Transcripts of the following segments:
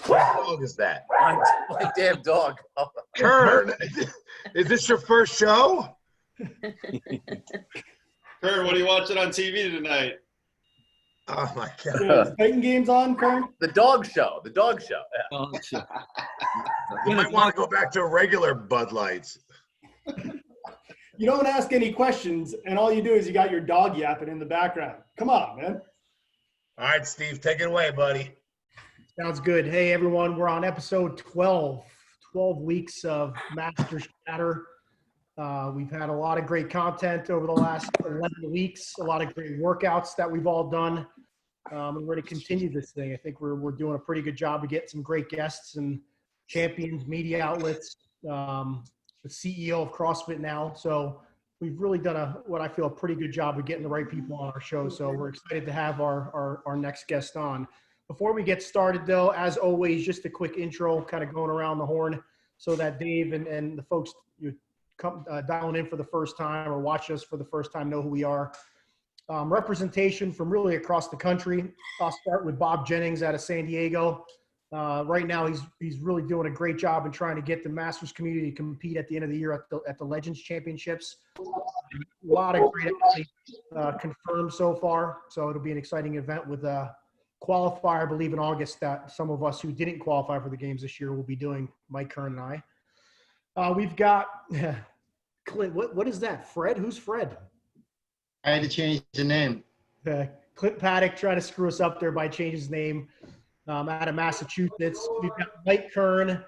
What dog is that? My damn dog. Oh. Kern, is this your first show? Kurt, what are you watching on TV tonight? Oh my Is Titan games on, Kern? The dog show. The dog show. Yeah. Oh, shit. You might want to go back to regular Bud Lights. You don't ask any questions, and all you do is you got your dog yapping in the background. Come on, man. All right, Steve, take it away, buddy. Sounds good. Hey, everyone, we're on episode 12. 12 weeks of Master Shatter. We've had a lot of great content over the last 11 weeks, a lot of great workouts that we've all done. And we're going to continue this thing. I think we're doing a pretty good job of getting some great guests and champions, media outlets, the CEO of CrossFit now. So we've really done what I feel a pretty good job of getting the right people on our show. So we're excited to have our next guest on. Before we get started, though, as always, just a quick intro, kind of going around the horn so that Dave and the folks you come dialing in for the first time or watch us for the first time know who we are. Representation from really across the country. I'll start with Bob Jennings out of San Diego. Right now, he's really doing a great job in trying to get the Masters community to compete at the end of the year at the Legends Championships. A lot of great athletes confirmed so far, so it'll be an exciting event with qualifier, I believe, in August that some of us who didn't qualify for the games this year will be doing, Mike Kern and I. We've got Clint. What is that? Fred? Who's Fred? I had to change the name. Clint Paddock trying to screw us up there by changing his name. Out of Massachusetts. We've got Mike Kern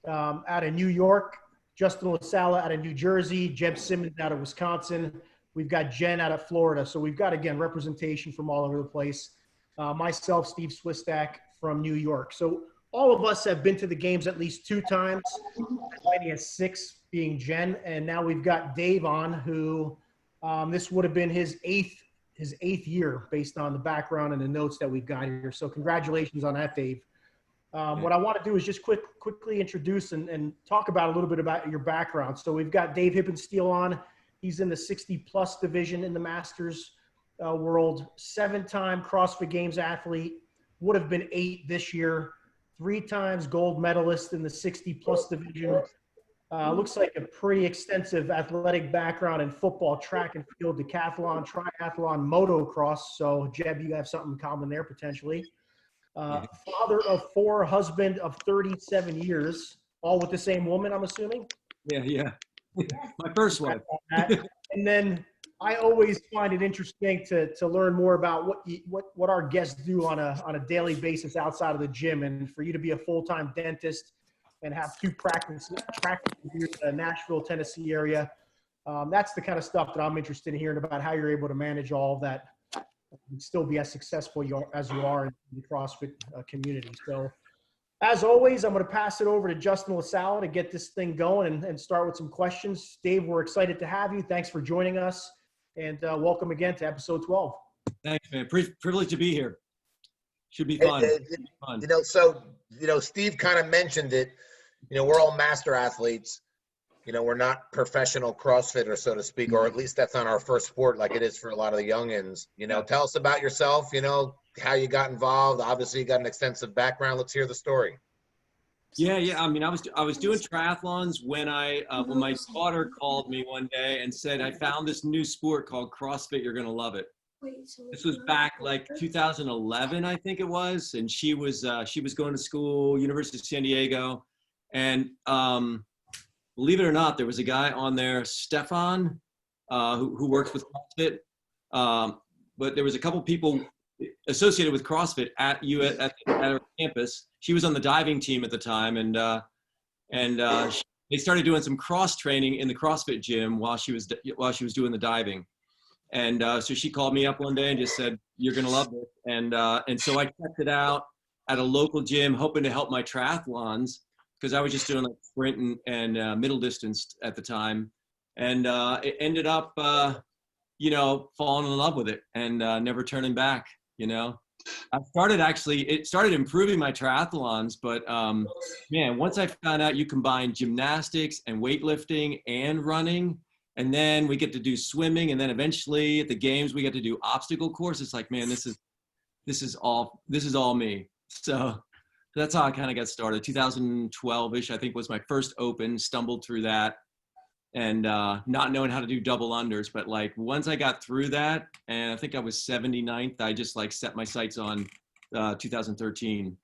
out of New York, Justin LaSala out of New Jersey, Jeb Simmons out of Wisconsin. We've got Jen out of Florida. So we've got, again, representation from all over the place. Myself, Steve Swistak from New York. So all of us have been to the games at least 2 times. Heidi has 6, being Jen. And now we've got Dave on, who this would have been his eighth year based on the background and the notes that we've got here. So congratulations on that, Dave. What I want to do is just quickly introduce and talk about a little bit about your background. So we've got Dave Hippensteel on. He's in the 60-plus division in the Masters world. 7-time CrossFit Games athlete. Would have been 8 this year. 3 times gold medalist in the 60-plus division. Looks like a pretty extensive athletic background in football, track and field, decathlon, triathlon, motocross. So, Jeb, you have something in common there potentially. Father of 4, husband of 37 years, all with the same woman, I'm assuming? Yeah. My first wife. And then I always find it interesting to learn more about what our guests do on a daily basis outside of the gym. And for you to be a full-time dentist and have 2 practices in the Nashville, Tennessee area. That's the kind of stuff that I'm interested in hearing about, how you're able to manage all of that and still be as successful as you are in the CrossFit community. So as always, I'm going to pass it over to Justin LaSala to get this thing going and start with some questions. Dave, we're excited to have you. Thanks for joining us, and welcome again to episode 12. Thanks, man. Privileged to be here. Should be fun. Steve kind of mentioned it. We're all master athletes. We're not professional CrossFitters, so to speak, or at least that's not our first sport like it is for a lot of the youngins. Tell us about yourself, how you got involved. Obviously, you got an extensive background. Let's hear the story. Yeah. I mean, I was doing triathlons when when my daughter called me one day and said, I found this new sport called CrossFit. You're going to love it. This was back like 2011, I think it was. And she was going to school, University of San Diego. And believe it or not, there was a guy on there, Stefan, who works with CrossFit. But there was a couple people associated with CrossFit at our campus. She was on the diving team at the time, and they started doing some cross training in the CrossFit gym while she was doing the diving. And so she called me up one day and just said, "You're gonna love this." And so I checked it out at a local gym, hoping to help my triathlons, because I was just doing like sprint and middle distance at the time. And it ended up, falling in love with it and never turning back. It started improving my triathlons, but man, once I found out you combine gymnastics and weightlifting and running, and then we get to do swimming, and then eventually at the games we get to do obstacle course. It's like, man, this is all me. So that's how I kind of got started. 2012-ish, I think, was my first open. Stumbled through that, and not knowing how to do double unders. But like once I got through that, and I think I was 79th, I just like set my sights on 2013.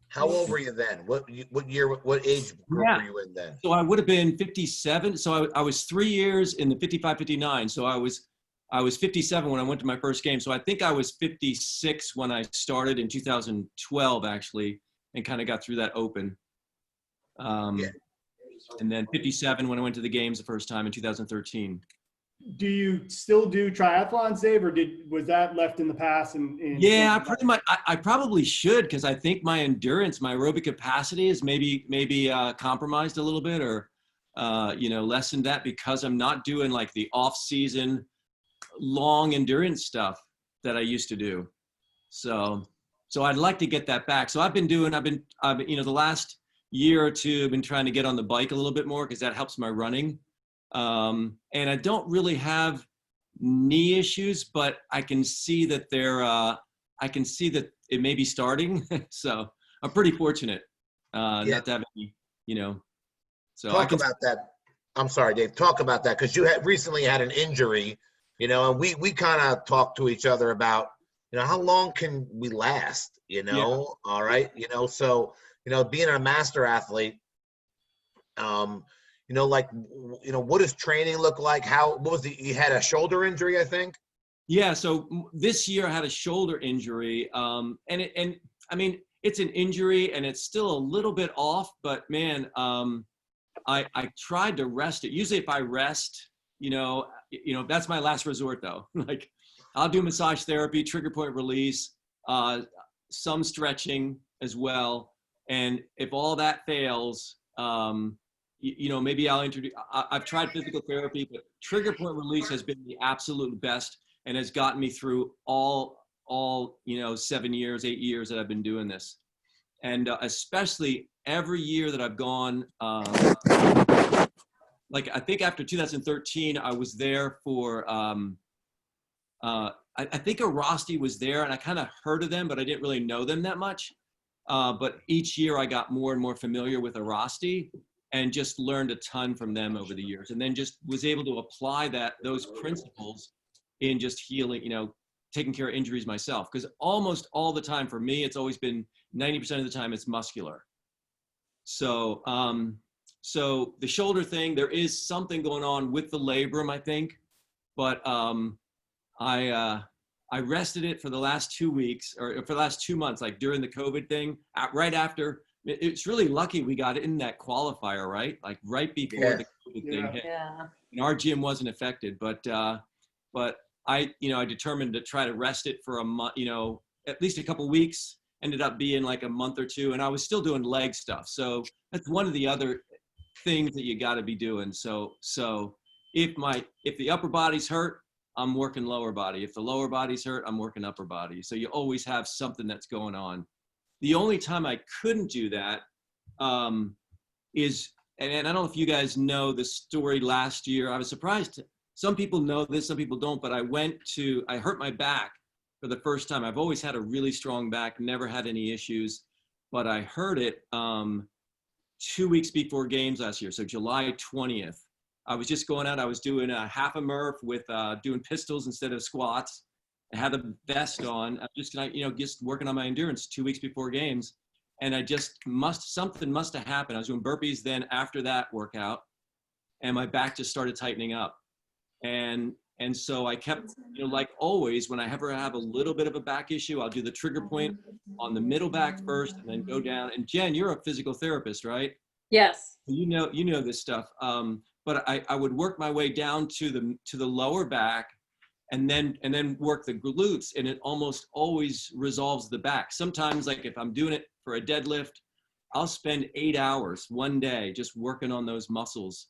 How old were you then? What year? What age group were you in then? So I would have been 57. So I was 3 years in the 55, 59. So I was 57 when I went to my first game. So I think I was 56 when I started in 2012, actually, and kind of got through that open. Yeah. And then 57 when I went to the games the first time in 2013. Do you still do triathlons, Dave, or was that left in the past? Yeah, I pretty much. I probably should, because I think my endurance, my aerobic capacity is maybe compromised a little bit, or lessened that, because I'm not doing like the off-season long endurance stuff that I used to do. So I'd like to get that back. So I've been the last year or two, I've been trying to get on the bike a little bit more, because that helps my running. And I don't really have knee issues, but I can see that it may be starting. So I'm pretty fortunate not to have any, so Talk about that. I'm sorry, Dave. Talk about that, because you had recently had an injury, and we kind of talked to each other about, how long can we last, all right, so, being a master athlete, what does training look like? You had a shoulder injury, I think? Yeah. So this year I had a shoulder injury. And I mean, it's an injury and it's still a little bit off, but man, I tried to rest it. Usually if I rest, that's my last resort though. Like I'll do massage therapy, trigger point release, some stretching as well. And if all that fails, maybe I'll introduce, I've tried physical therapy, but trigger point release has been the absolute best and has gotten me through all 7 years, 8 years that I've been doing this. And especially every year that I've gone, like I think after 2013, I was there for, I think Arasti was there, and I kind of heard of them, but I didn't really know them that much. But each year I got more and more familiar with Arasti and just learned a ton from them over the years, and then just was able to apply those principles in just healing, taking care of injuries myself. Because almost all the time for me, it's always been 90% of the time it's muscular. So, so the shoulder thing, there is something going on with the labrum, I think, but I rested it for the last 2 weeks, or for the last 2 months, like during the COVID thing, right after. It's really lucky we got in that qualifier, right? Like right before the COVID thing hit. Yeah. And our gym wasn't affected, but I determined to try to rest it for a month, at least a couple weeks. Ended up being like a month or two, and I was still doing leg stuff. So that's one of the other things that you got to be doing. So if the upper body's hurt, I'm working lower body. If the lower body's hurt, I'm working upper body. So you always have something that's going on. The only time I couldn't do that is, and I don't know if you guys know the story last year. I was surprised. Some people know this, some people don't, but I hurt my back for the first time. I've always had a really strong back, never had any issues, but I hurt it 2 weeks before games last year. So July 20th, I was just going out. I was doing a half a Murph with doing pistols instead of squats. I had the vest on. I'm just, just working on my endurance 2 weeks before games. And something must have happened. I was doing burpees then after that workout, and my back just started tightening up. And so I kept, like always, when I ever have a little bit of a back issue, I'll do the trigger point on the middle back first and then go down. And Jen, you're a physical therapist, right? Yes. You know this stuff. But I would work my way down to the lower back, and then work the glutes, and it almost always resolves the back. Sometimes, like if I'm doing it for a deadlift, I'll spend 8 hours one day just working on those muscles,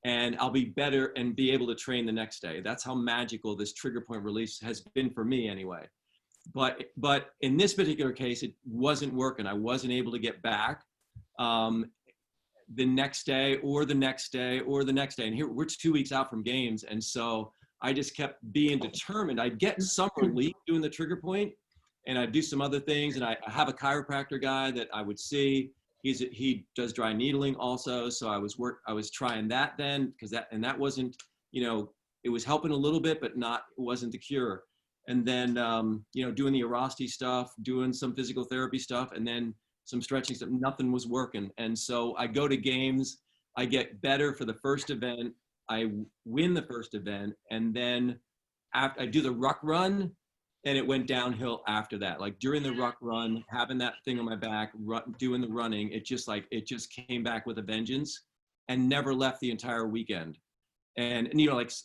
and I'll be better and be able to train the next day. That's how magical this trigger point release has been for me anyway. But in this particular case, it wasn't working. I wasn't able to get back the next day or the next day or the next day. And here we're 2 weeks out from games. And so I just kept being determined. I'd get some relief doing the trigger point, and I do some other things. And I have a chiropractor guy that I would see. He does dry needling also. So I was trying that then, that wasn't, it was helping a little bit, but it wasn't the cure. And then, doing the Erosti stuff, doing some physical therapy stuff, and then some stretching stuff, nothing was working. And so I go to games, I get better for the first event, I win the first event, and then after I do the ruck run, and it went downhill after that. Like during the ruck run, having that thing on my back, doing the running, it just came back with a vengeance and never left the entire weekend. And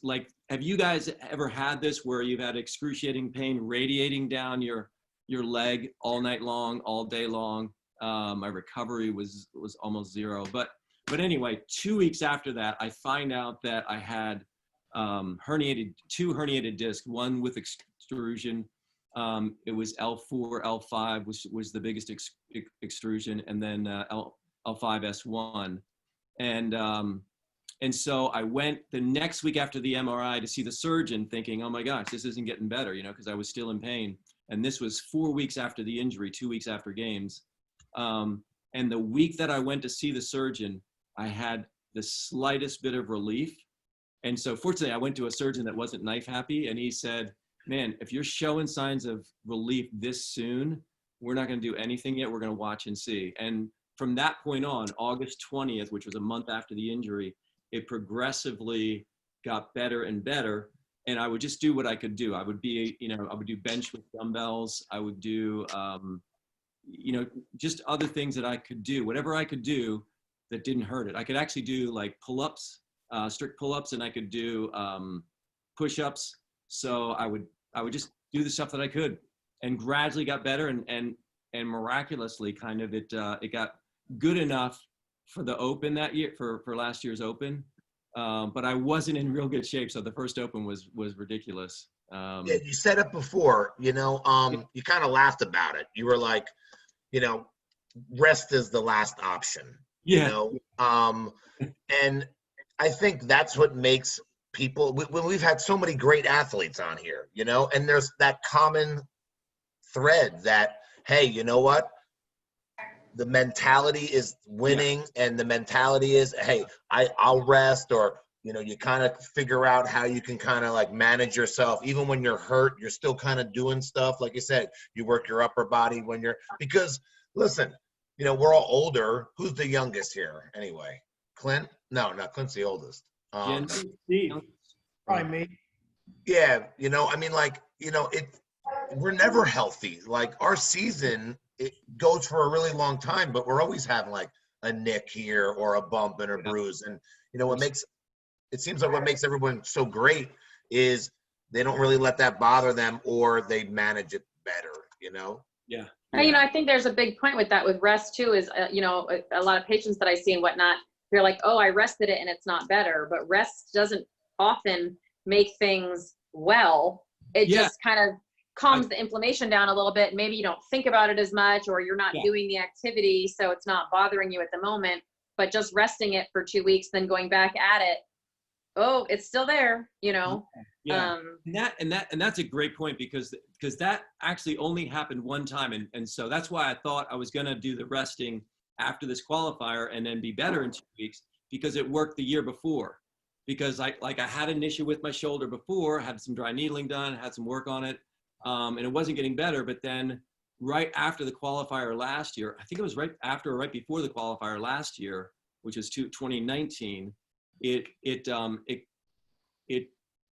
like, have you guys ever had this where you've had excruciating pain radiating down your leg all night long, all day long? My recovery was almost zero. But anyway, 2 weeks after that, I find out that I had two herniated discs, one with extrusion. It was L4, L5 was the biggest extrusion, and then L5S1. And so I went the next week after the MRI to see the surgeon thinking, oh my gosh, this isn't getting better, because I was still in pain. And this was 4 weeks after the injury, 2 weeks after games. And the week that I went to see the surgeon, I had the slightest bit of relief. And so fortunately, I went to a surgeon that wasn't knife happy. And he said, man, if you're showing signs of relief this soon, we're not going to do anything yet. We're going to watch and see. And from that point on, August 20th, which was a month after the injury, it progressively got better and better. And I would just do what I could do. I would do bench with dumbbells. I would do, just other things that I could do, whatever I could do that didn't hurt it. I could actually do like pull-ups, strict pull-ups, and I could do push-ups. So I would just do the stuff that I could, and gradually got better, and miraculously kind of it got good enough for the Open that year, for last year's Open. But I wasn't in real good shape. So the first Open was ridiculous. Yeah, you said it before, you kind of laughed about it. You were like, rest is the last option, Yeah. And I think that's what makes people, when we've had so many great athletes on here, and there's that common thread that, hey, you know what? The mentality is winning, and the mentality is, hey, I'll rest, or, you kind of figure out how you can kind of like manage yourself. Even when you're hurt, you're still kind of doing stuff. Like you said, you work your upper body because listen, we're all older. Who's the youngest here anyway? Clint? No, Clint's the oldest. Steve. Probably me. Yeah. We're never healthy. Like our season, it goes for a really long time, but we're always having like a nick here or a bump and a bruise. And it seems like what makes everyone so great is they don't really let that bother them, or they manage it better, Yeah. I think there's a big point with that with rest too, is, a lot of patients that I see and whatnot, they're like, oh, I rested it and it's not better, but rest doesn't often make things well. It just kind of calms the inflammation down a little bit. Maybe you don't think about it as much, or you're not doing the activity, so it's not bothering you at the moment, but just resting it for 2 weeks, then going back at it, oh, it's still there, Yeah. And that's a great point, because that actually only happened one time. And so that's why I thought I was going to do the resting after this qualifier and then be better in 2 weeks, because it worked the year before. Because I had an issue with my shoulder before, had some dry needling done, had some work on it, and it wasn't getting better. But then right after the qualifier last year, I think it was right after or right before the qualifier last year, which was 2019, it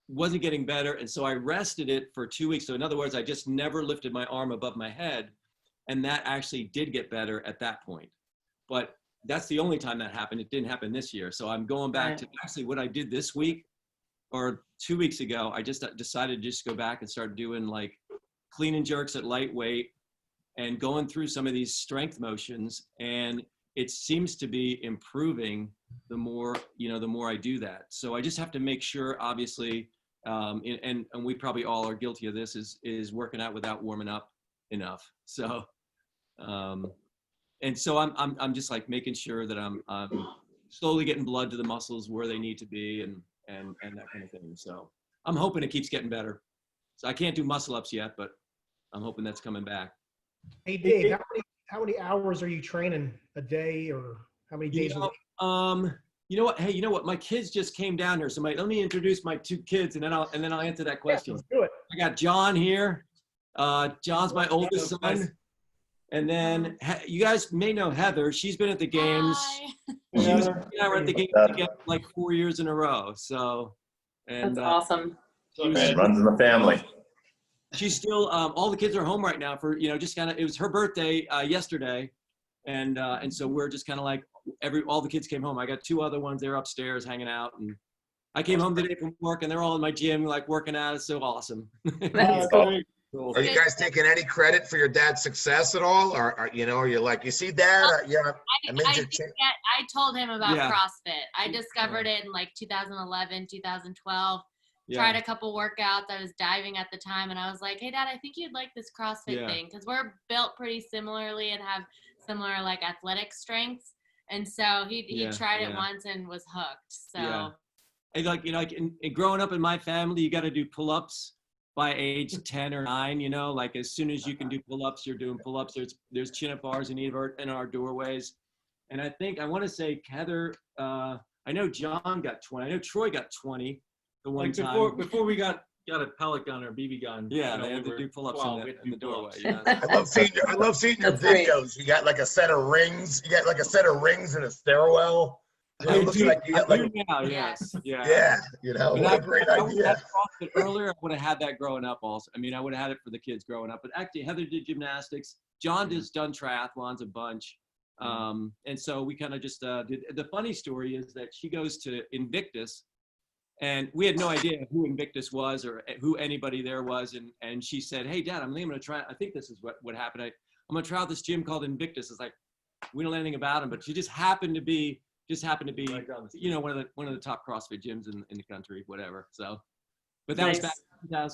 wasn't getting better. And so I rested it for 2 weeks. So in other words, I just never lifted my arm above my head. And that actually did get better at that point. But that's the only time that happened. It didn't happen this year. So I'm going back to actually what I did this week or 2 weeks ago. I just decided to just go back and start doing like clean and jerks at lightweight and going through some of these strength motions. And it seems to be improving the more I do that. So I just have to make sure, obviously, and we probably all are guilty of this, is working out without warming up enough. So, and so I'm just like making sure that I'm slowly getting blood to the muscles where they need to be, and that kind of thing. So I'm hoping it keeps getting better. So I can't do muscle ups yet, but I'm hoping that's coming back. Hey, Dave, how many hours are you training a day, or how many days a week? You know what? Hey, you know what? My kids just came down here, so let me introduce my 2 kids, and then I'll answer that question. Let's do it. I got John here. John's my oldest son, and then you guys may know Heather. She's been at the games. She was at the games together like 4 years in a row. So, and That's awesome. Man, runs in the family. she's still. All the kids are home right now for just kind of. It was her birthday yesterday, and so we're just kind of like all the kids came home. I got 2 other ones. They're upstairs hanging out, and I came home today from work, and they're all in my gym like working out. It's so awesome. Cool. Are you guys taking any credit for your dad's success at all, or are you like, you see, Dad? I told him about Yeah. CrossFit. I discovered it in like 2011, 2012. Tried a couple workouts. I was diving at the time, and I was like, "Hey, Dad, I think you'd like this CrossFit thing because we're built pretty similarly and have similar like athletic strengths." And so he tried it once and was hooked. So, and like growing up in my family, you got to do pull-ups by age 10 or 9. Like as soon as you can do pull-ups, you're doing pull-ups. There's chin-up bars in our doorways, and I want to say Heather. I know John got 20. I know Troy got 20 the one time. Before we got a pellet gun or BB gun. Yeah, they had to do pull-ups in the doorway. I love seeing your videos. You got like a set of rings. You got like a set of rings in a stairwell. It looks like you got like yes. yeah. What a great idea. Earlier, I would have had that growing up. Also, I mean, I would have had it for the kids growing up. But actually, Heather did gymnastics. John has done triathlons a bunch, and so we kind of just did. The funny story is that she goes to Invictus. And we had no idea who Invictus was or who anybody there was. And she said, "Hey, Dad, I'm going to try. I think this is what happened. I'm going to try out this gym called Invictus." It's like, we don't know anything about him, but she just happened to be, one of the top CrossFit gyms in the country, whatever. So, but that was back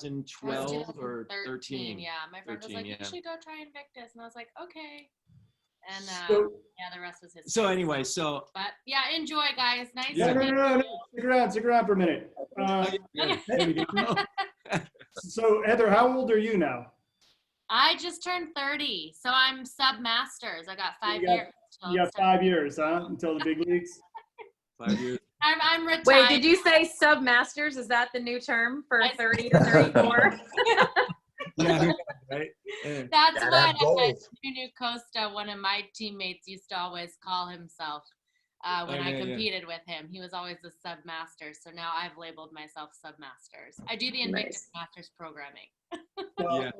in 2012 or 13. Yeah, my friend was like, "You should go try Invictus," and I was like, "Okay." And the rest was history. So anyway, but yeah, enjoy, guys. Nice. No. Stick around for a minute. There we go. So Heather, how old are you now? I just turned 30, so I'm sub-masters. I got 5 years. You got 5 years, huh? Until the big leagues. 5 years. I'm retired. Wait, did you say sub-masters? Is that the new term for 30 to 34? Yeah, right. That's what Nuno Costa, one of my teammates, used to always call himself when I competed with him. He was always the sub-master. So now I've labeled myself sub-masters. I do the Invictus Masters programming. Well,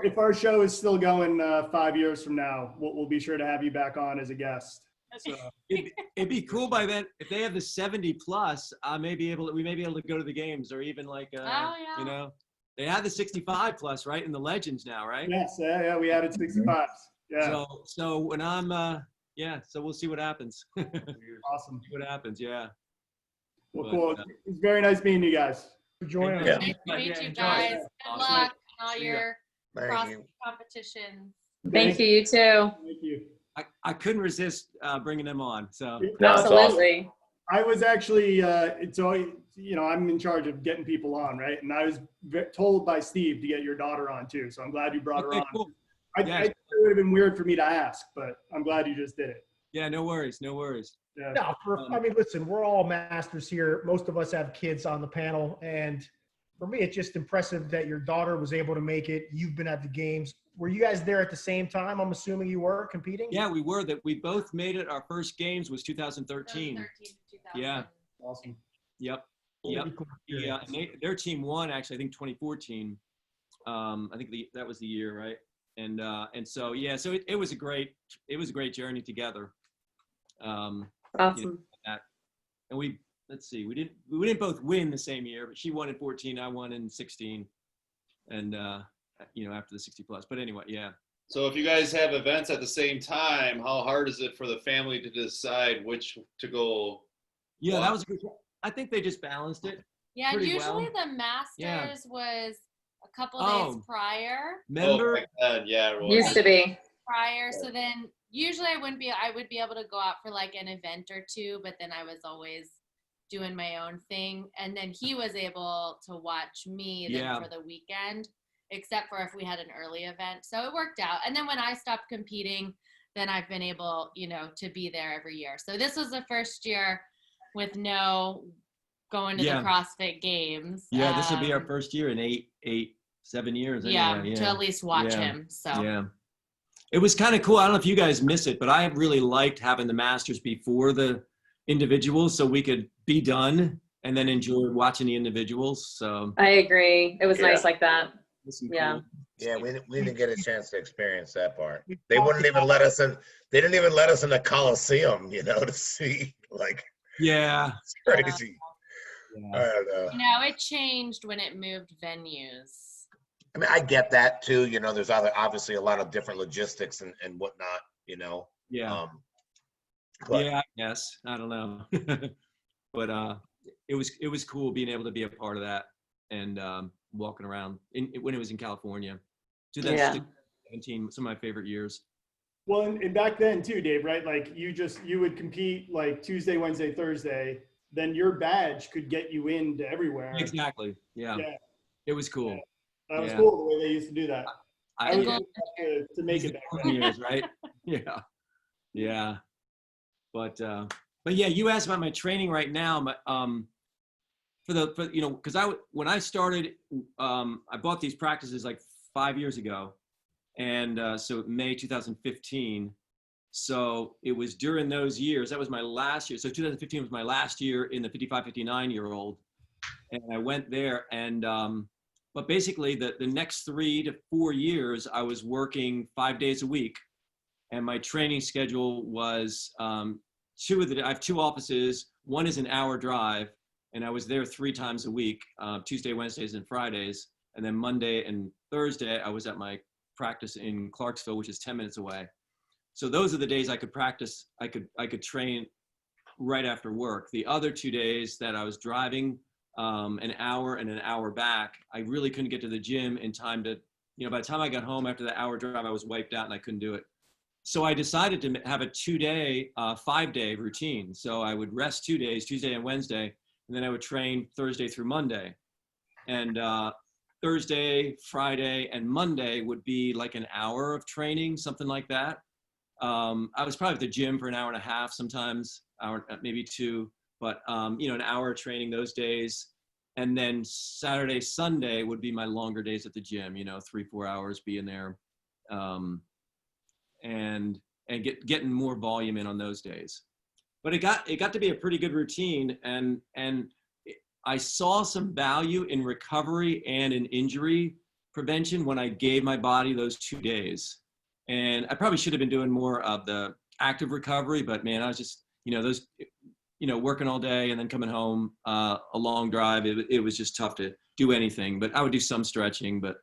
if our show is still going 5 years from now, we'll be sure to have you back on as a guest. So. It'd be cool by then if they have the 70 plus. We may be able to go to the games, or even like they have the 65 plus, right, in the Legends now, right? Yes, we added 65s. Yeah. So when I'm so we'll see what happens. Awesome. See what happens, yeah. Well, cool. It's very nice meeting you guys. Join us. Nice to meet you guys. Good luck in all your cross competitions. Thank you. You too. Thank you. I couldn't resist bringing them on. So absolutely. I was actually, I'm in charge of getting people on, right? And I was told by Steve to get your daughter on too. So I'm glad you brought her on. Cool. I it would have been weird for me to ask, but I'm glad you just did it. Yeah, no worries. Yeah. No, listen, we're all masters here. Most of us have kids on the panel. And for me, it's just impressive that your daughter was able to make it. You've been at the games. Were you guys there at the same time? I'm assuming you were competing? Yeah, we were. That we both made it. Our first games was 2013. Yeah. Awesome. Yep. Yeah. And their team won, actually, I think 2014. I think that was the year, right? And so it was a great journey together. Awesome. And we didn't both win the same year, but she won in 14, I won in 16, and after the 60 plus. But anyway, yeah. So if you guys have events at the same time, how hard is it for the family to decide which to go? Yeah, that was a good. I think they just balanced it. Yeah, usually the Masters was a couple days prior. Remember? Used to be. Prior, so then usually I would be able to go out for like an event or two, but then I was always doing my own thing. And then he was able to watch me for the weekend. except for if we had an early event. So it worked out. And then when I stopped competing, then I've been able, to be there every year. So this was the first year with no going to the CrossFit Games. Yeah, this will be our first year in 7 years. Anyway. To at least watch him. So yeah, it was kind of cool. I don't know if you guys miss it, but I really liked having the Masters before the individuals, so we could be done and then enjoy watching the individuals. So I agree. It was nice like that. Yeah. Cool. Yeah, we didn't get a chance to experience that part. They wouldn't even let us in. They didn't even let us in the Coliseum, to see. Like, Yeah, it's crazy. I don't know. It changed when it moved venues. I mean, I get that too. There's obviously a lot of different logistics and whatnot. Yeah. But, yeah, I guess. I don't know. But it was cool being able to be a part of that and walking around when it was in California. 2017, some of my favorite years. Well, and back then too, Dave, right? Like you would compete like Tuesday, Wednesday, Thursday, then your badge could get you into everywhere. Exactly. Yeah. It was cool. Yeah. That was cool the way they used to do that. I was to make it back then. Years, right? Yeah. Yeah. But yeah, you asked about my training right now. Because when I started, I bought these practices like 5 years ago, and so May 2015. So it was during those years. That was my last year. So 2015 was my last year in the 55, 59-year-old, and I went there. And but basically, the next 3 to 4 years, I was working 5 days a week, and my training schedule was I have 2 offices. One is an hour drive, and I was there 3 times a week, Tuesday, Wednesdays, and Fridays. And then Monday and Thursday, I was at my practice in Clarksville, which is 10 minutes away. So those are the days I could practice. I could train right after work. The other 2 days that I was driving an hour and an hour back, I really couldn't get to the gym in time to, by the time I got home after the hour drive, I was wiped out and I couldn't do it. So I decided to have a 2-day, 5-day routine. So I would rest 2 days, Tuesday and Wednesday, and then I would train Thursday through Monday. And Thursday, Friday, and Monday would be like an hour of training, something like that. I was probably at the gym for an hour and a half, sometimes hour, maybe 2, but an hour of training those days. And then Saturday, Sunday would be my longer days at the gym, 3-4 hours being there. And getting more volume in on those days. But it got to be a pretty good routine, and I saw some value in recovery and in injury prevention when I gave my body those 2 days. And I probably should have been doing more of the active recovery, but man, I was just, those, working all day and then coming home, a long drive, it was just tough to do anything. But I would do some stretching, but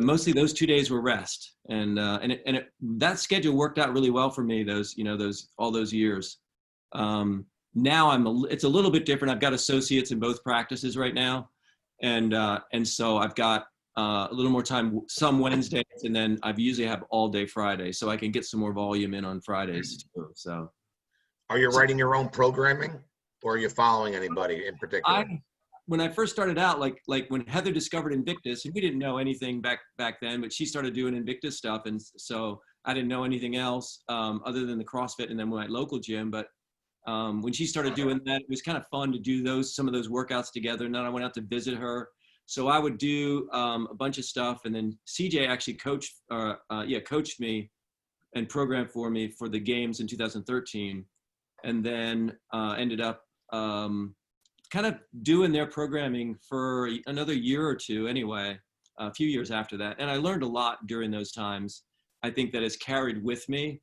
mostly those 2 days were rest. And that schedule worked out really well for me, all those years. Now it's a little bit different. I've got associates in both practices right now. And so I've got a little more time, some Wednesdays, and then I usually have all day Friday, so I can get some more volume in on Fridays too. So are you writing your own programming, or are you following anybody in particular? When I first started out, like when Heather discovered Invictus, and we didn't know anything back then, but she started doing Invictus stuff, and so I didn't know anything else other than the CrossFit and then my local gym. But when she started doing that, it was kind of fun to do some of those workouts together. And then I went out to visit her, so I would do a bunch of stuff. And then CJ actually coached me and programmed for me for the games in 2013, and then ended up kind of doing their programming for another year or two anyway, a few years after that. And I learned a lot during those times. I think that has carried with me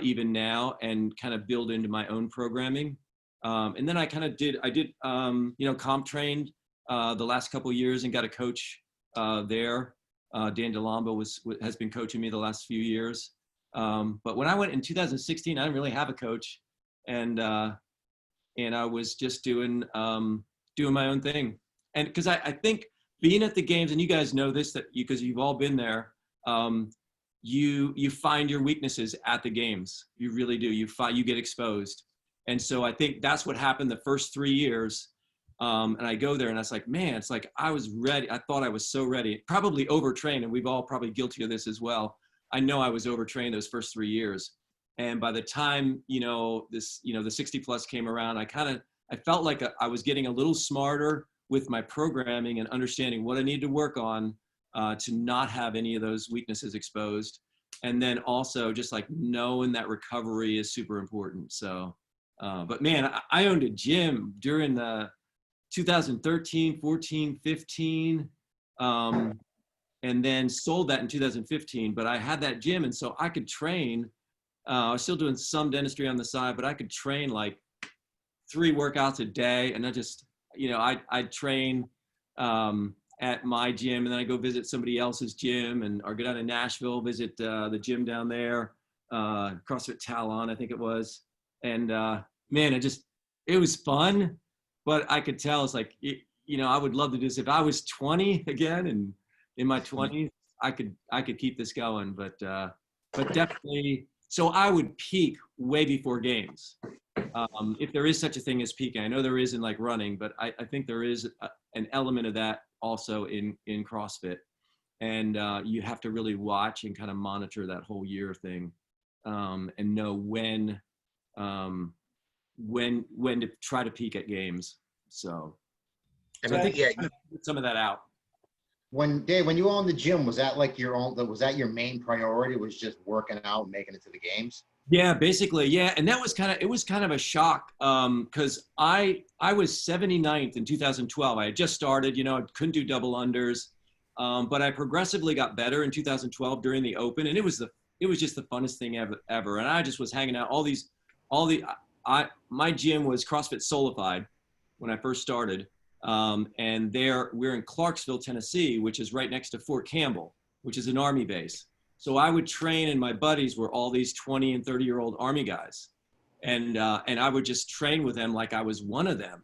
even now, and kind of build into my own programming. And then I did comp trained the last couple of years and got a coach there. Dan DeLombo has been coaching me the last few years. But when I went in 2016, I didn't really have a coach. And I was just doing my own thing. And because I think being at the games, and you guys know this, because you've all been there, you find your weaknesses at the games. You really do. You get exposed. And so I think that's what happened the first 3 years. And I go there and I was like, man, it's like I was ready. I thought I was so ready, probably overtrained. And we've all probably guilty of this as well. I know I was overtrained those first 3 years. And by the time, the 60 plus came around, I felt like I was getting a little smarter with my programming and understanding what I needed to work on to not have any of those weaknesses exposed. And then also just like knowing that recovery is super important. So, but man, I owned a gym during the 2013, 14, 15, and then sold that in 2015. But I had that gym, and so I could train. I was still doing some dentistry on the side, but I could train like 3 workouts a day. And I just, I'd train at my gym, and then I go visit somebody else's gym, or go down to Nashville, visit the gym down there, CrossFit Talon, I think it was. And man, it was fun, but I could tell it's like, I would love to do this. If I was 20 again and in my 20s, I could keep this going, but definitely. So I would peak way before games. If there is such a thing as peaking. I know there is in like running, but I think there is an element of that also in CrossFit. And you have to really watch and kind of monitor that whole year thing, and know when to try to peak at games. So I think some of that out. Dave, when you owned the gym, was that like was that your main priority, was just working out and making it to the games? Yeah, basically. Yeah. And that was it was kind of a shock. Cause I was 79th in 2012. I had just started, I couldn't do double unders. But I progressively got better in 2012 during the Open, and it was just the funnest thing ever. And I just was hanging out my gym was CrossFit Solified when I first started. And we're in Clarksville, Tennessee, which is right next to Fort Campbell, which is an Army base. So I would train, and my buddies were all these 20 and 30-year-old Army guys. And I would just train with them like I was one of them.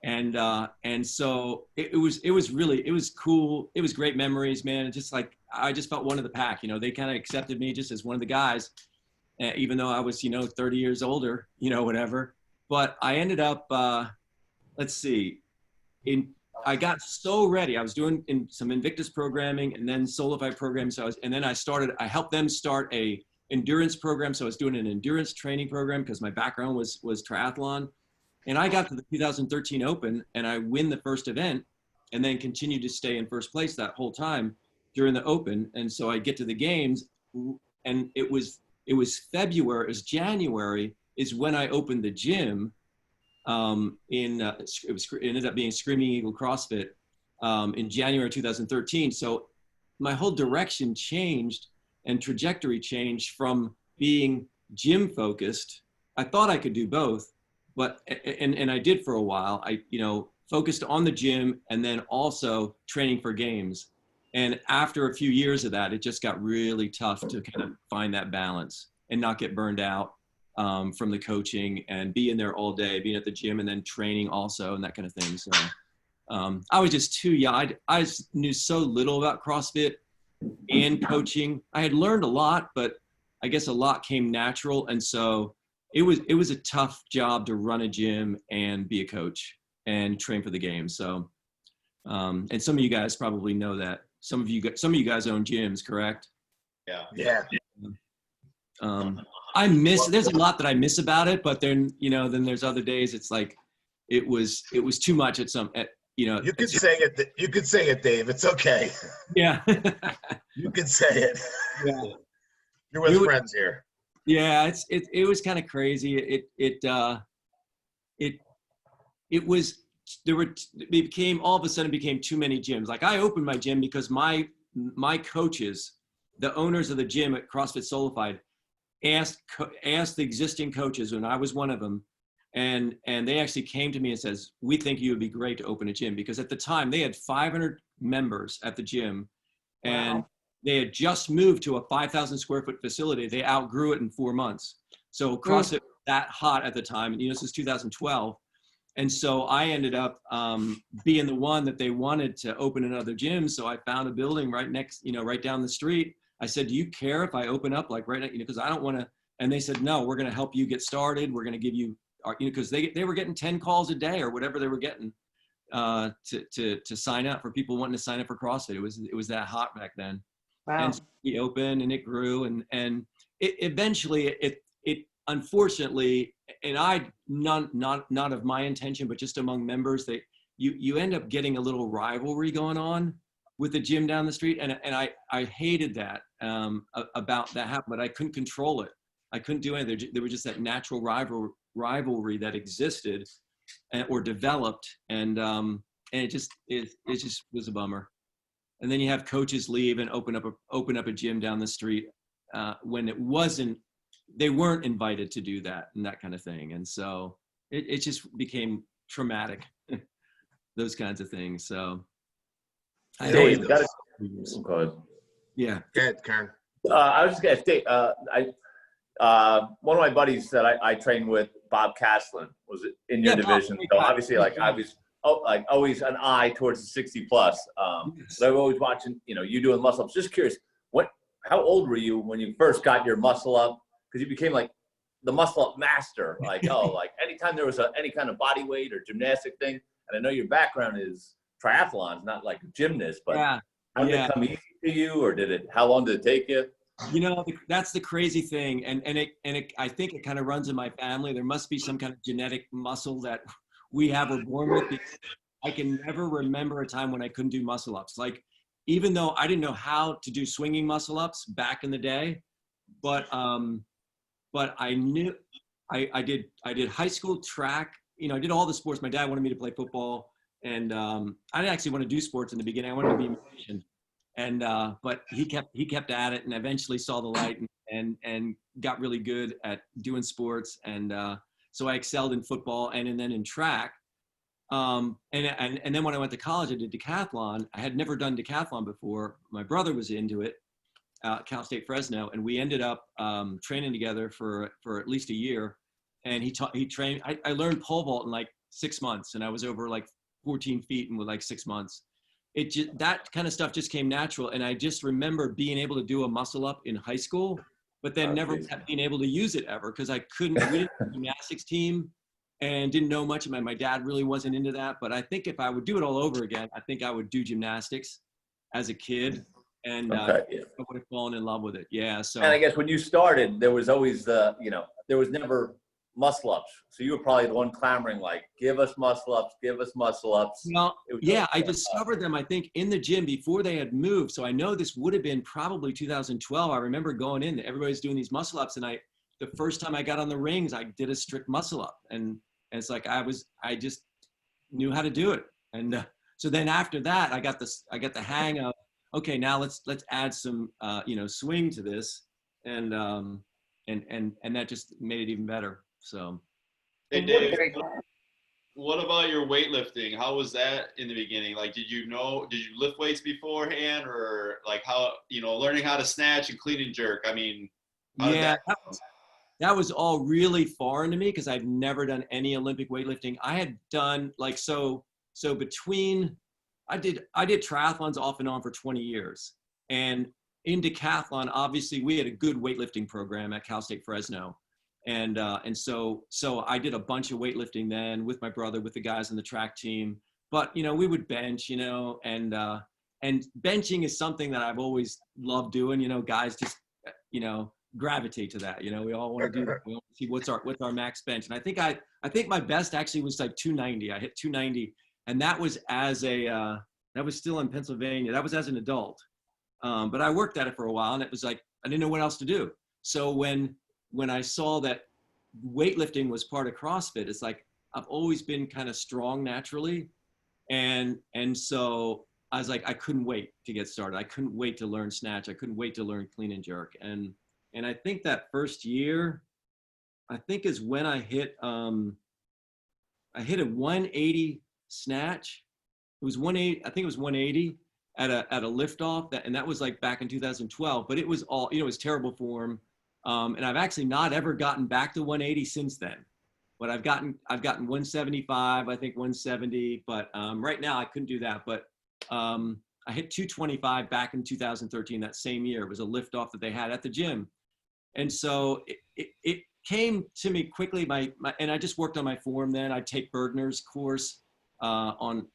And so it was cool. It was great memories, man. It just like, I just felt one of the pack, they kind of accepted me just as one of the guys, even though I was, 30 years older, whatever. But I ended up, I got so ready. I was doing some Invictus programming and then Solified programming. I helped them start a endurance program. So I was doing an endurance training program because my background was triathlon. And I got to the 2013 Open and I win the first event and then continued to stay in first place that whole time during the Open. And so I get to the games, and it was February, it was January is when I opened the gym. It ended up being Screaming Eagle CrossFit in January 2013. So my whole direction changed and trajectory changed from being gym focused. I thought I could do both, but and I did for a while. I focused on the gym and then also training for games. And after a few years of that, it just got really tough to kind of find that balance and not get burned out from the coaching and being there all day, being at the gym and then training also and that kind of thing. So I was just too young. I knew so little about CrossFit and coaching. I had learned a lot, but I guess a lot came natural. And so it was a tough job to run a gym and be a coach and train for the game. So, and some of you guys probably know that. Some of you guys own gyms, correct? Yeah. Yeah. There's a lot that I miss about it, but then there's other days it's like, it was too much You could say it. You could say it, Dave. It's okay. Yeah. You could say it. Yeah. You're with friends here. Yeah. It was kind of crazy. It became all of a sudden became too many gyms. Like I opened my gym because my coaches, the owners of the gym at CrossFit Solified, asked the existing coaches, and I was one of them, and they actually came to me and says, we think you would be great to open a gym, because at the time they had 500 members at the gym, and they had just moved to a 5,000 square foot facility. They outgrew it in 4 months. So CrossFit was that hot at the time, and this is 2012. And so I ended up being the one that they wanted to open another gym. So I found a building right next, right down the street. I said, do you care if I open up like right now? Because I don't want to. And they said, no, we're going to help you get started. We're going to give you, because they were getting 10 calls a day or whatever they were getting. to sign up for people wanting to sign up for CrossFit. It was that hot back then. Wow. And so we opened and it grew and it eventually it unfortunately, and not of my intention, but just among members, that you end up getting a little rivalry going on with the gym down the street. And I hated that about that happened, but I couldn't control it. I couldn't do anything. There was just that natural rivalry that existed or developed. And it just was a bummer. And then you have coaches leave and open up a gym down the street when they weren't invited to do that and that kind of thing. And so it just became traumatic, those kinds of things. So Dave, go ahead. Yeah. Go ahead, Karen. I was just gonna say, one of my buddies that I trained with, Bob Caslin, was in your division. So obviously, like I was always an eye towards the 60 plus. But I'm always watching, you doing muscle ups. Just curious, how old were you when you first got your muscle up? Because you became like the muscle up master. Like anytime there was any kind of body weight or gymnastic thing, and I know your background is triathlons, not like a gymnast, but how did it come easy to you, or how long did it take you? That's the crazy thing. And I think it kind of runs in my family. There must be some kind of genetic muscle that we have or born with. I can never remember a time when I couldn't do muscle ups. Like, even though I didn't know how to do swinging muscle ups back in the day, but I knew I did high school track. I did all the sports. My dad wanted me to play football, and I didn't actually want to do sports in the beginning. I wanted to be a musician, and but he kept at it, and eventually saw the light and got really good at doing sports, and so I excelled in football and then in track. And then when I went to college, I did decathlon. I had never done decathlon before. My brother was into it, Cal State Fresno, and we ended up training together for at least a year. And he trained. I learned pole vault in like 6 months, and I was over like 14 feet in with like 6 months. That kind of stuff just came natural. And I just remember being able to do a muscle up in high school, but then never being able to use it ever because I couldn't. We didn't have a gymnastics team and didn't know much about it. My dad really wasn't into that. But I think if I would do it all over again, I think I would do gymnastics as a kid. And I would have fallen in love with it. Yeah. So. And I guess when you started, there was always there was never muscle ups. So you were probably the one clamoring like, give us muscle ups, give us muscle ups. Well, yeah, I discovered them, I think, in the gym before they had moved. So I know this would have been probably 2012. I remember going in, everybody's doing these muscle ups. And the first time I got on the rings, I did a strict muscle up. And it's like, I just knew how to do it. And so then after that, I got the hang of, okay, now let's add some, swing to this. And that just made it even better. So. Hey, Dave, what about your weightlifting? How was that in the beginning? Like, did you lift weights beforehand, or like how, learning how to snatch and clean and jerk? I mean, that was all really foreign to me because I'd never done any Olympic weightlifting. I had done I did triathlons off and on for 20 years. And in decathlon, obviously we had a good weightlifting program at Cal State Fresno. And so I did a bunch of weightlifting then with my brother, with the guys on the track team. But, we would bench, and benching is something that I've always loved doing. Guys just, gravitate to that. We all want to do that. We want to see what's our max bench. And I think my best actually was like 290. I hit 290, and that was that was still in Pennsylvania. That was as an adult. But I worked at it for a while, and it was like I didn't know what else to do. So when I saw that weightlifting was part of CrossFit, it's like I've always been kind of strong naturally. And so I was like, I couldn't wait to get started. I couldn't wait to learn snatch. I couldn't wait to learn clean and jerk. And I think that first year, is when I hit a 180 snatch. It was 180. I think it was 180 at a liftoff. And that was like back in 2012. But it was all, it was terrible form. And I've actually not ever gotten back to 180 since then. But I've gotten 175, I think 170. But right now I couldn't do that. But I hit 225 back in 2013, that same year. It was a liftoff that they had at the gym. And so it came to me quickly. And I just worked on my form then. I'd take Bergner's course. on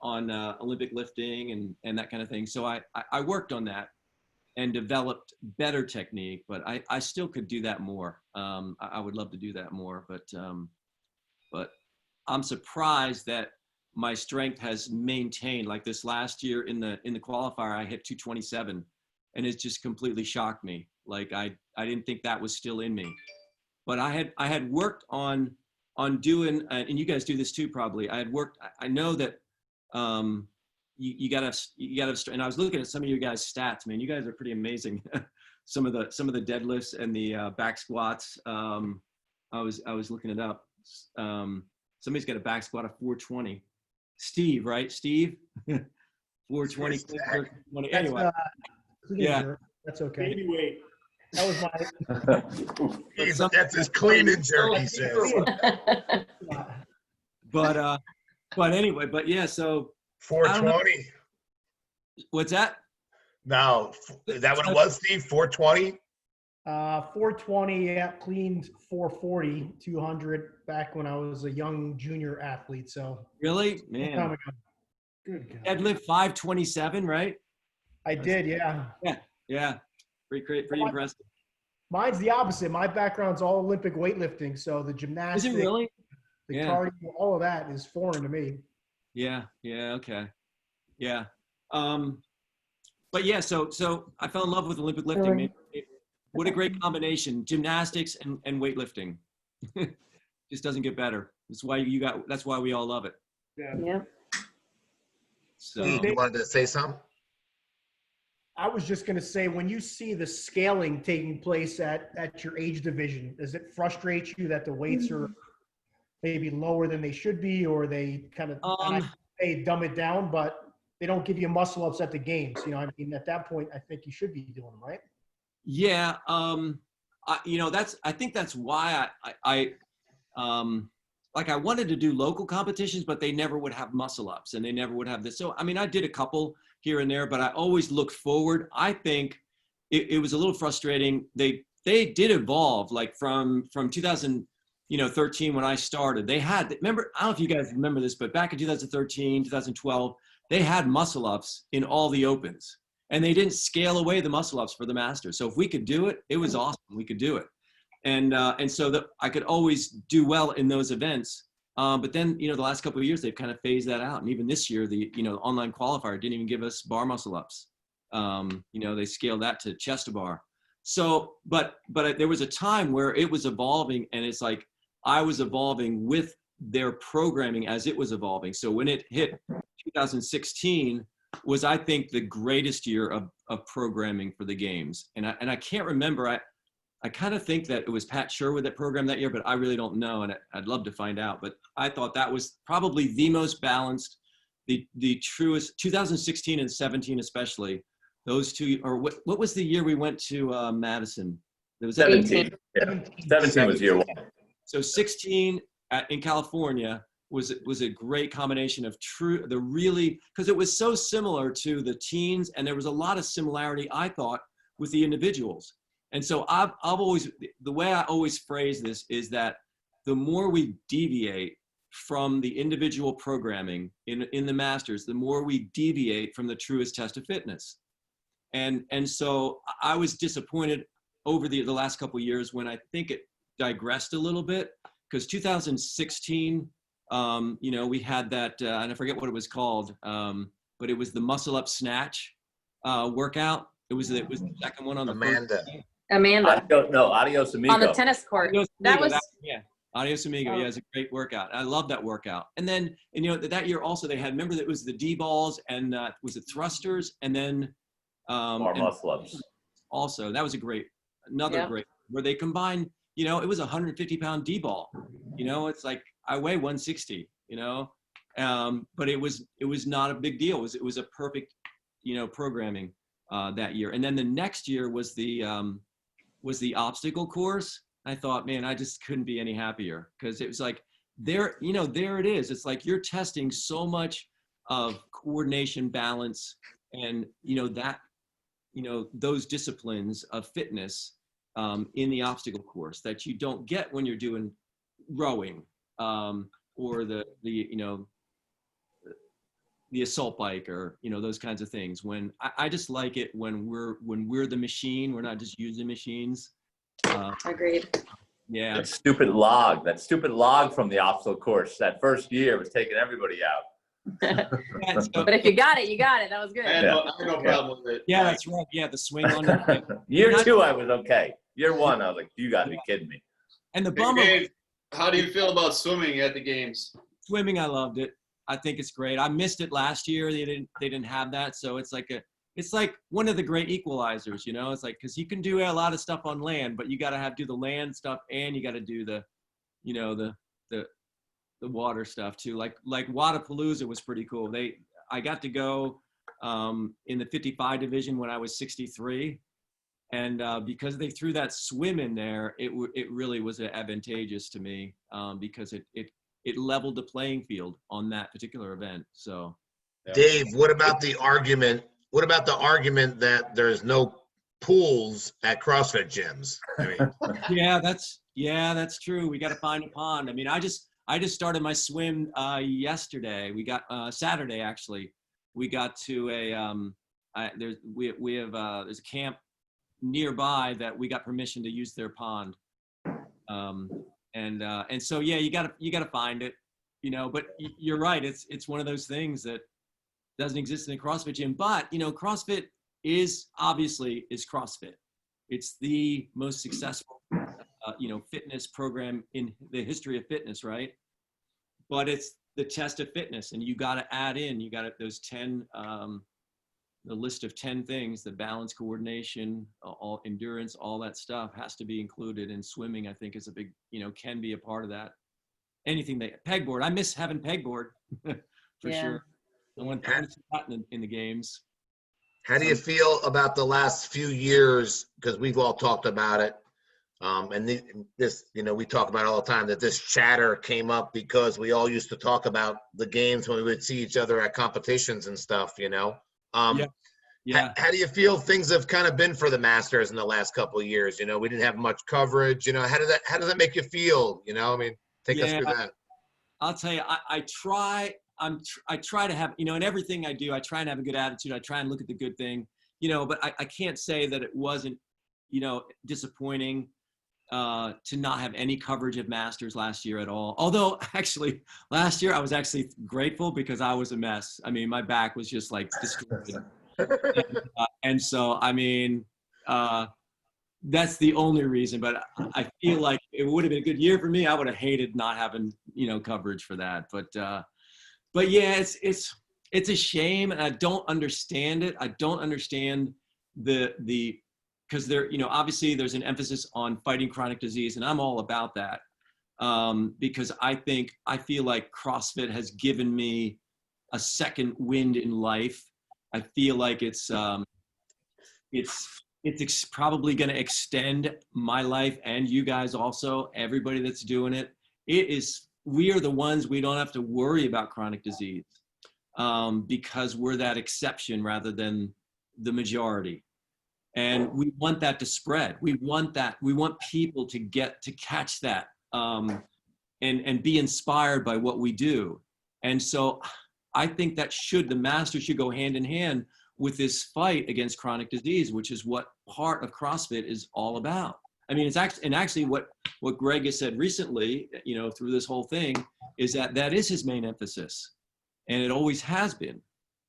Olympic lifting and that kind of thing. So I worked on that and developed better technique, but I still could do that more. I would love to do that more, but I'm surprised that my strength has maintained. Like this last year in the qualifier, I hit 227, and it just completely shocked me. Like I didn't think that was still in me, but I had worked on doing, and you guys do this too probably. I know that you gotta, and I was looking at some of you guys' stats, man. You guys are pretty amazing. some of the deadlifts and the back squats. I was looking it up. Somebody's got a back squat of 420. Steve, right? Steve? 420. Anyway. Yeah. That's okay. Baby weight. That was my. That's his clean and jerk, he says. But anyway, but yeah, so 420. What's that? No, is that what it was, Steve? 420? 420, yeah, cleaned 440, 200 back when I was a young junior athlete. So really, man, good God. Deadlift 527, right? I did, yeah. Yeah, pretty impressive. Mine's the opposite. My background's all Olympic weightlifting, so the gymnastics, is it really? the cardio, all of that is foreign to me. Yeah, okay, yeah. But yeah, so I fell in love with Olympic lifting, man. What a great combination, gymnastics and weightlifting. Just doesn't get better. That's why we all love it. Yeah. So You wanted to say something? I was just going to say, when you see the scaling taking place at your age division, does it frustrate you that the weights are maybe lower than they should be, or they kind of they dumb it down, but they don't give you muscle ups at the games? You know, I mean, at that point, I think you should be doing them, right? Yeah, I think that's why I wanted to do local competitions, but they never would have muscle ups and they never would have this. So, I mean, I did a couple here and there, but I always looked forward. I think it was a little frustrating. They did evolve, like from 2013 when I started. They had, remember, I don't know if you guys remember this, but back in 2013, 2012, they had muscle ups in all the opens. And they didn't scale away the muscle ups for the Masters. So if we could do it, it was awesome. We could do it. And so that I could always do well in those events. But then, the last couple of years, they've kind of phased that out. And even this year, the online qualifier didn't even give us bar muscle ups. They scaled that to chest to bar. So, but there was a time where it was evolving, and it's like I was evolving with their programming as it was evolving. So when it hit 2016, was, I think, the greatest year of programming for the games. And I can't remember, I kind of think that it was Pat Sherwood that programmed that year, but I really don't know, and I'd love to find out. But I thought that was probably the most balanced, the truest, 2016 and 17 especially, those two. Or what was the year we went to Madison? There was 17. 17 was year one. So 16 in California was a great combination of because it was so similar to the teens, and there was a lot of similarity, I thought, with the individuals. And so I've always, the way I always phrase this is that the more we deviate from the individual programming in the Masters, the more we deviate from the truest test of fitness. And so I was disappointed over the last couple of years when I think it digressed a little bit, because 2016, we had that, and I forget what it was called, but it was the muscle up snatch workout. It was the second one on the Amanda. Adios Amigo. On the tennis court. Adios Amigo. Yeah, it's a great workout. I love that workout. And then, that year also they had, remember that it was the D balls and was it thrusters, and then more muscle ups. Also, that was great, where they combined. It was a 150-pound D ball. It's like I weigh 160. But it was not a big deal. It was a perfect, programming that year. And then the next year was the obstacle course. I thought, man, I just couldn't be any happier, because it was like there it is. It's like you're testing so much of coordination, balance, and those disciplines of fitness in the obstacle course that you don't get when you're doing rowing or the the assault bike or, those kinds of things. When I just like it when we're the machine, we're not just using machines. Agreed. Yeah. That stupid log from the obstacle course that first year was taking everybody out. But if you got it, you got it. That was good. I had no problem with it. Yeah, that's right. Yeah, the swing on it. Year 2, I was okay. Year 1, I was like, you got to be kidding me. And the Hey, bummer. Dave, how do you feel about swimming at the games? Swimming, I loved it. I think it's great. I missed it last year. They didn't have that, so it's like one of the great equalizers. It's like, because you can do a lot of stuff on land, but you got to do the land stuff and you got to do the water stuff too. Like Wadapalooza was pretty cool. I got to go in the 55 division when I was 63, and because they threw that swim in there, it really was advantageous to me because it leveled the playing field on that particular event. So, Dave, what about the argument? What about the argument that there's no pools at CrossFit gyms? I mean, that's true. We got to find a pond. I mean, I just started my swim yesterday. We got Saturday actually. We got to there's a camp nearby that we got permission to use their pond. And so you gotta find it, but you're right. It's one of those things that doesn't exist in a CrossFit gym. But CrossFit is CrossFit. It's the most successful fitness program in the history of fitness, right? But it's the test of fitness, and you got to add in those 10 the list of 10 things, the balance, coordination, all endurance, all that stuff has to be included. And swimming, I think, is a big, can be a part of that. Anything pegboard. I miss having pegboard for sure. I want to see that in the games. How do you feel about the last few years? Because we've all talked about it. And this, we talk about all the time that this chatter came up because we all used to talk about the games when we would see each other at competitions and stuff, Yeah. How do you feel things have kind of been for the Masters in the last couple of years? We didn't have much coverage. How does that make you feel? I mean, take us through that. I'll tell you, I try to have, in everything I do, I try and have a good attitude. I try and look at the good thing, but I can't say that it wasn't, disappointing to not have any coverage of Masters last year at all. Although actually last year I was actually grateful because I was a mess. I mean, my back was just like destroyed. And so, I mean, that's the only reason, but I feel like it would have been a good year for me. I would have hated not having, coverage for that. But yeah, it's a shame. And I don't understand it. I don't understand because there, obviously there's an emphasis on fighting chronic disease, and I'm all about that. Because I feel like CrossFit has given me a second wind in life. I feel like it's probably going to extend my life, and you guys also, everybody that's doing it. We are the ones, we don't have to worry about chronic disease because we're that exception rather than the majority. And we want that to spread. We want people to catch that and be inspired by what we do. And so I think that the Masters should go hand in hand with this fight against chronic disease, which is what part of CrossFit is all about. I mean, actually what Greg has said recently, through this whole thing, is that is his main emphasis, and it always has been.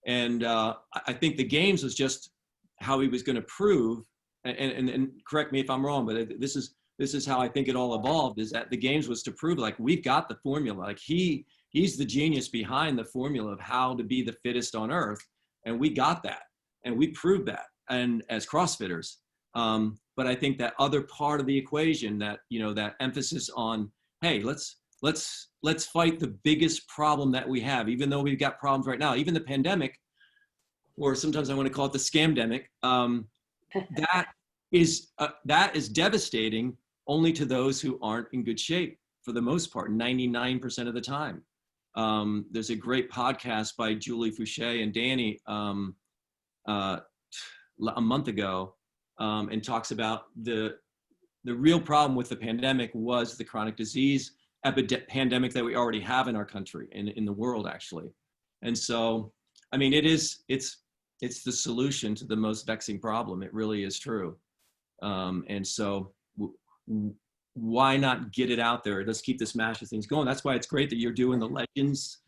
And I think the games was just how he was going to prove, and correct me if I'm wrong, but this is how I think it all evolved, is that the games was to prove like we've got the formula, like he's the genius behind the formula of how to be the fittest on earth. And we got that, and we proved that, and as CrossFitters. But I think that other part of the equation, that that emphasis on, hey, let's fight the biggest problem that we have, even though we've got problems right now, even the pandemic, or sometimes I want to call it the scamdemic. That is devastating only to those who aren't in good shape for the most part, 99% of the time. There's a great podcast by Julie Fouché and Danny a month ago, and talks about the real problem with the pandemic was the chronic disease pandemic that we already have in our country and in the world, actually. And so I mean, it's the solution to the most vexing problem. It really is true. And so why not get it out there? Let's keep this Masters things going. That's why it's great that you're doing the Legends,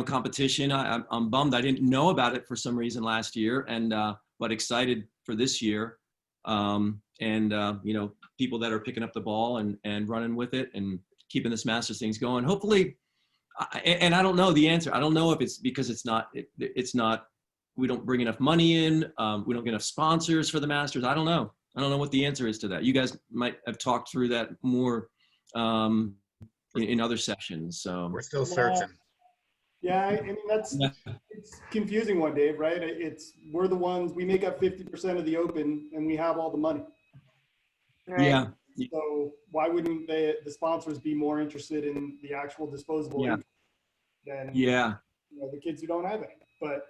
competition. I'm bummed I didn't know about it for some reason last year, but excited for this year. People that are picking up the ball and running with it and keeping this Masters things going. Hopefully, and I don't know the answer. I don't know if it's because it's not, we don't bring enough money in. We don't get enough sponsors for the Masters. I don't know. I don't know what the answer is to that. You guys might have talked through that more in other sessions. So we're still searching. Yeah, I mean, it's confusing one, Dave, right? We're the ones, we make up 50% of the Open and we have all the money. Right. Yeah. So why wouldn't the sponsors be more interested in the actual disposable income than the kids who don't have it? But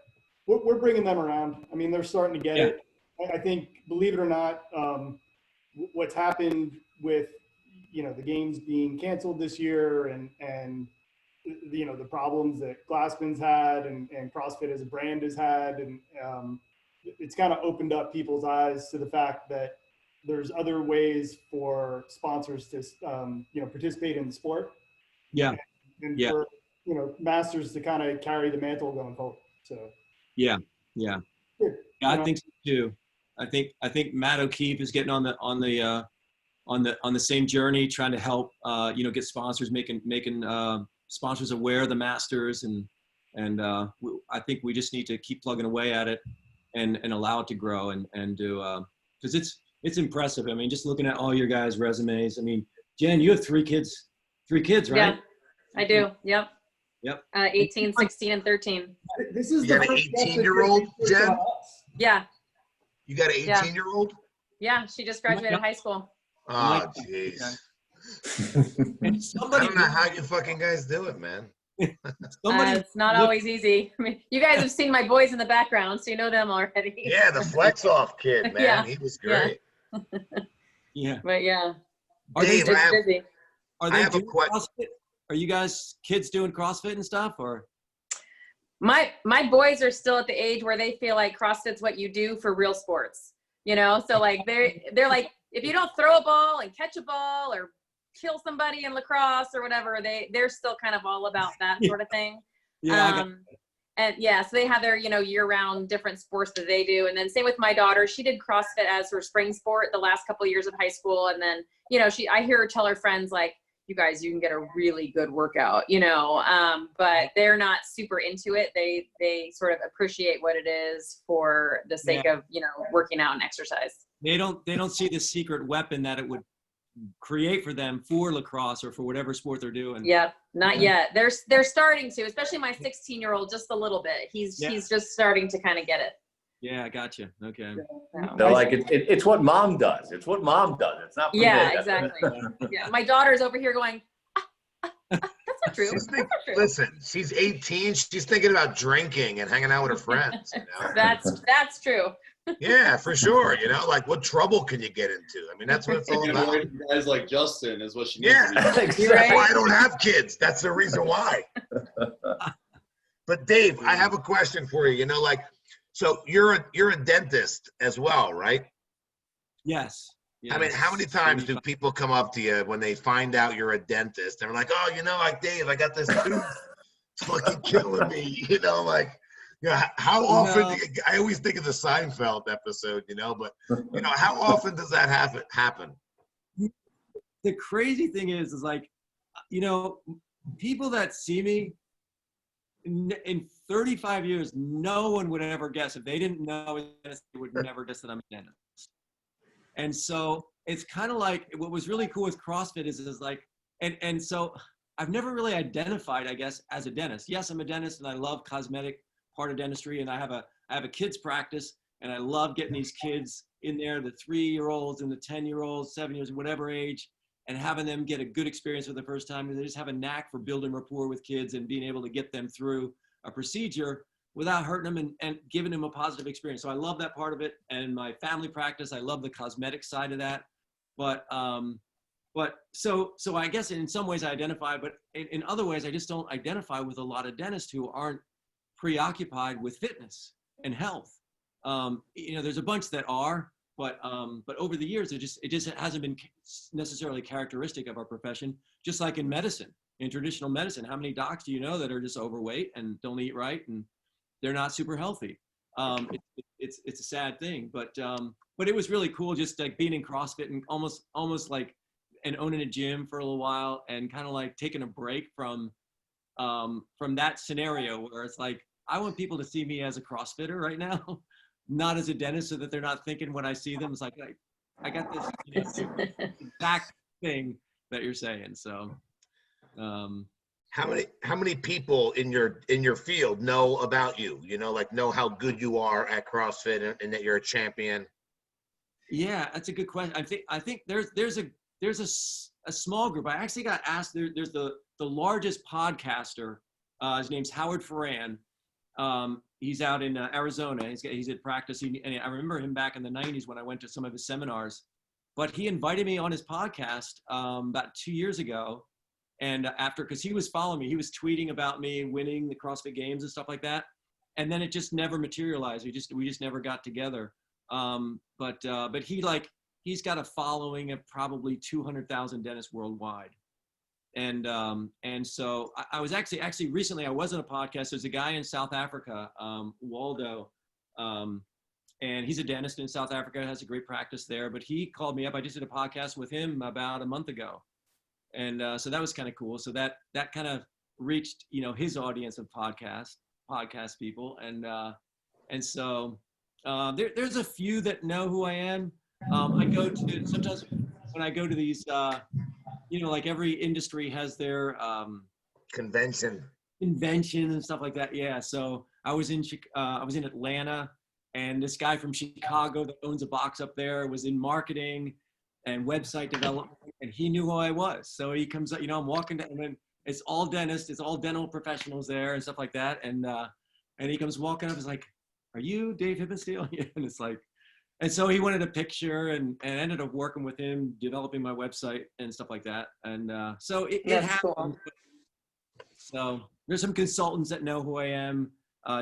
we're bringing them around. I mean, they're starting to get it. I think, believe it or not, what's happened with, the games being canceled this year and the problems that Glassman's had and CrossFit as a brand has had. And it's kind of opened up people's eyes to the fact that there's other ways for sponsors to, participate in the sport. Yeah. And for, Masters to kind of carry the mantle going forward. So. Yeah. I think so too. I think Matt O'Keefe is getting on the same journey, trying to help, get sponsors, making sponsors aware of the Masters, and I think we just need to keep plugging away at it and allow it to grow and do, because it's impressive. I mean, just looking at all your guys' resumes. I mean, Jen, you have three kids, right? Yeah, I do. Yep. 18, 18, 16, and 13. This is you got an 18-year-old, Jen? Yeah. You got an 18-year-old? Yeah, she just graduated high school. Oh, jeez. I don't know how you fucking guys do it, man. It's not always easy. I mean, you guys have seen my boys in the background, so you know them already. Yeah, the flex off kid, man. He was great. Yeah. But yeah. Dave, busy. Are they doing CrossFit? Are you guys kids doing CrossFit and stuff, or? My boys are still at the age where they feel like CrossFit's what you do for real sports. So like they're like, if you don't throw a ball and catch a ball or kill somebody in lacrosse or whatever, they're still kind of all about that sort of thing. Yeah. So they have their, year-round different sports that they do. And then same with my daughter, she did CrossFit as her spring sport the last couple of years of high school. And then, I hear her tell her friends, like, you guys, you can get a really good workout, but they're not super into it. They sort of appreciate what it is for the sake of, working out and exercise. They don't see the secret weapon that it would create for them for lacrosse or for whatever sport they're doing. Yeah, not yet. They're starting to, especially my 16-year-old, just a little bit. He's just starting to kind of get it. Yeah, I got you. Okay. They're like, it's what mom does. It's what mom does. It's not for me. Exactly. Yeah, my daughter's over here going, that's not true. That's not true. Listen, she's 18. She's thinking about drinking and hanging out with her friends. That's true. Yeah, for sure. Like, what trouble can you get into? I mean, that's what it's all about. Guys like Justin is what she needs. Yeah, that's why I don't have kids. That's the reason why. But Dave, I have a question for you. So you're a dentist as well, right? Yes. I mean, how many times do people come up to you when they find out you're a dentist? They're like, oh, like, Dave, I got this tooth. It's fucking killing me. How often I always think of the Seinfeld episode, but how often does that happen? The crazy thing is like, people that see me in 35 years, no one would ever guess. If they didn't know this, they would never guess that I'm a dentist. And so it's kind of like, what was really cool with CrossFit is like, and so I've never really identified, I guess, as a dentist. Yes, I'm a dentist and I love cosmetic part of dentistry, and I have a kids practice, and I love getting these kids in there, the 3-year-olds and the 10-year-olds, 7 years, whatever age, and having them get a good experience for the first time. And they just have a knack for building rapport with kids and being able to get them through a procedure without hurting them and giving them a positive experience. So I love that part of it. And my family practice, I love the cosmetic side of that. But so I guess in some ways I identify, but in other ways I just don't identify with a lot of dentists who aren't preoccupied with fitness and health. There's a bunch that are, but over the years, it just hasn't been necessarily characteristic of our profession. Just like in medicine, in traditional medicine, how many docs do you know that are just overweight and don't eat right and they're not super healthy? It's a sad thing, but it was really cool just like being in CrossFit and almost like and owning a gym for a little while and kind of like taking a break from that scenario where it's like, I want people to see me as a CrossFitter right now, not as a dentist, so that they're not thinking when I see them, it's like, I got this exact thing that you're saying. So, how many people in your field know about you? Like know how good you are at CrossFit and that you're a champion. Yeah, that's a good question. I think there's a small group. I actually got asked. There's the largest podcaster. His name's Howard Ferran. He's out in Arizona. He's at practice. And I remember him back in the 90s when I went to some of his seminars. But he invited me on his podcast about 2 years ago. And because he was following me, he was tweeting about me winning the CrossFit Games and stuff like that. And then it just never materialized. We just never got together. But he's got a following of probably 200,000 dentists worldwide. And so I was actually recently, I was on a podcast. There's a guy in South Africa, Waldo, and he's a dentist in South Africa, has a great practice there, but he called me up. I just did a podcast with him about a month ago. And so that was kind of cool. So that kind of reached, his audience of podcast people. And so there's a few that know who I am. Sometimes when I go to these, like every industry has their convention and stuff like that. Yeah. So I was in Atlanta, and this guy from Chicago that owns a box up there was in marketing and website development, and he knew who I was. So he comes up, I'm walking down, and it's all dentists, it's all dental professionals there and stuff like that. And he comes walking up, he's like, "Are you Dave Hippensteel?" And it's like, and so he wanted a picture, and ended up working with him, developing my website and stuff like that. And so it happened. Cool. So there's some consultants that know who I am.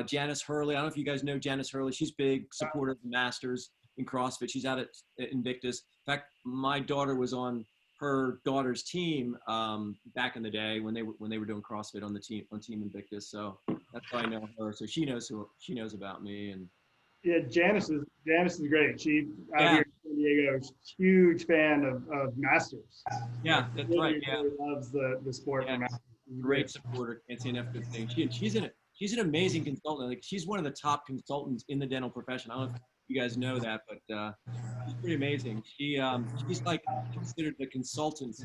Janice Hurley, I don't know if you guys know Janice Hurley. She's big supporter of the Masters in CrossFit. She's out at Invictus. In fact, my daughter was on her daughter's team back in the day when they were doing CrossFit on Team Invictus. So that's how I know her. So she knows about me. And yeah, Janice is great. She out here in San Diego, huge fan of Masters. Yeah, that's right. Yeah, really loves the sport. Yeah, great supporter. Can't say enough good things. She's an amazing consultant. Like, she's one of the top consultants in the dental profession. I don't know if you guys know that, but she's pretty amazing. She's like considered the consultant.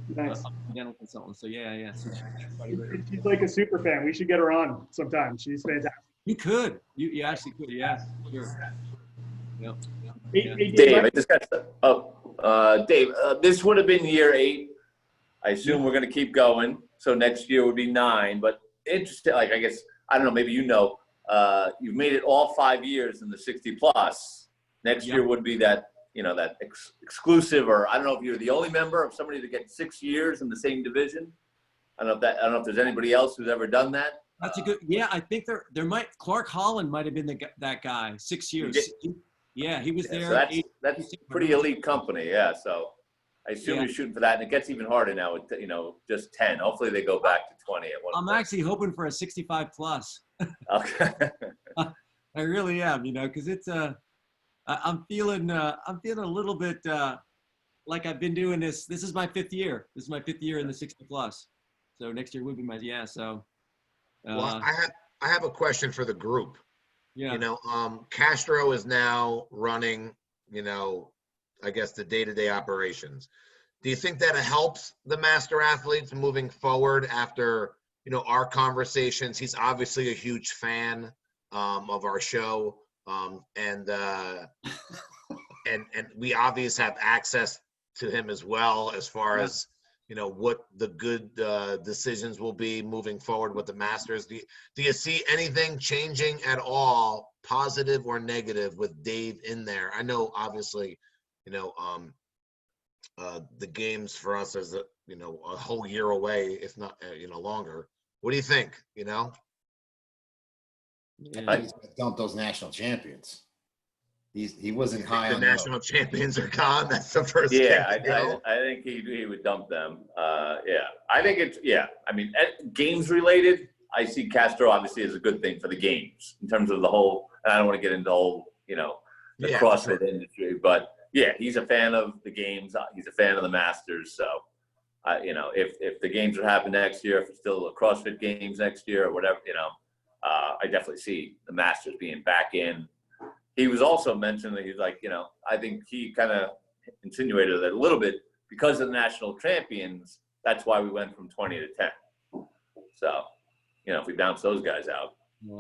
Nice. Dental consultant. So yeah. So she's like a super fan. We should get her on sometime. She's fantastic. You could. You actually could. Yeah. Sure. Yep. Hey, Dave, I just got Dave, this would have been year 8. I assume we're going to keep going. So next year would be 9. But interesting, like, I guess, I don't know, maybe you've made it all 5 years in the 60 plus. Next year would be that, that exclusive, or I don't know if you're the only member of somebody to get 6 years in the same division. I don't know if there's anybody else who's ever done that. That's a good, I think there might, Clark Holland might have been that guy, 6 years. He was there. So that's pretty elite company. Yeah. So I assume you're shooting for that, and it gets even harder now with, just 10. Hopefully they go back to 20 at one point. I'm actually hoping for a 65 plus. Okay. I really am, because it's I'm feeling a little bit like I've been doing this. This is my 5th year. This is my 5th year in the 60 plus. So next year would be so. Well, I have a question for the group. Yeah. Castro is now running, I guess the day-to-day operations. Do you think that helps the master athletes moving forward after, our conversations? He's obviously a huge fan of our show. And we obviously have access to him as well, as far as, what the good decisions will be moving forward with the Masters. Do you see anything changing at all, positive or negative, with Dave in there? I know, obviously, the games for us is a whole year away, if not longer. What do you think? He's going to dump those national champions. He wasn't high The on national champions are gone. That's the first. Yeah, game to go. I think he would dump them. Yeah, I think it's I mean, games related, I see Castro obviously as a good thing for the games in terms of the whole. And I don't want to get into the whole the CrossFit industry, but yeah, he's a fan of the games. He's a fan of the Masters. So, if the games would happen next year, if it's still a CrossFit Games next year or whatever, I definitely see the Masters being back in. He was also mentioned that he's like, I think he kind of insinuated that a little bit because of the national champions. That's why we went from 20 to 10. So, if we bounce those guys out.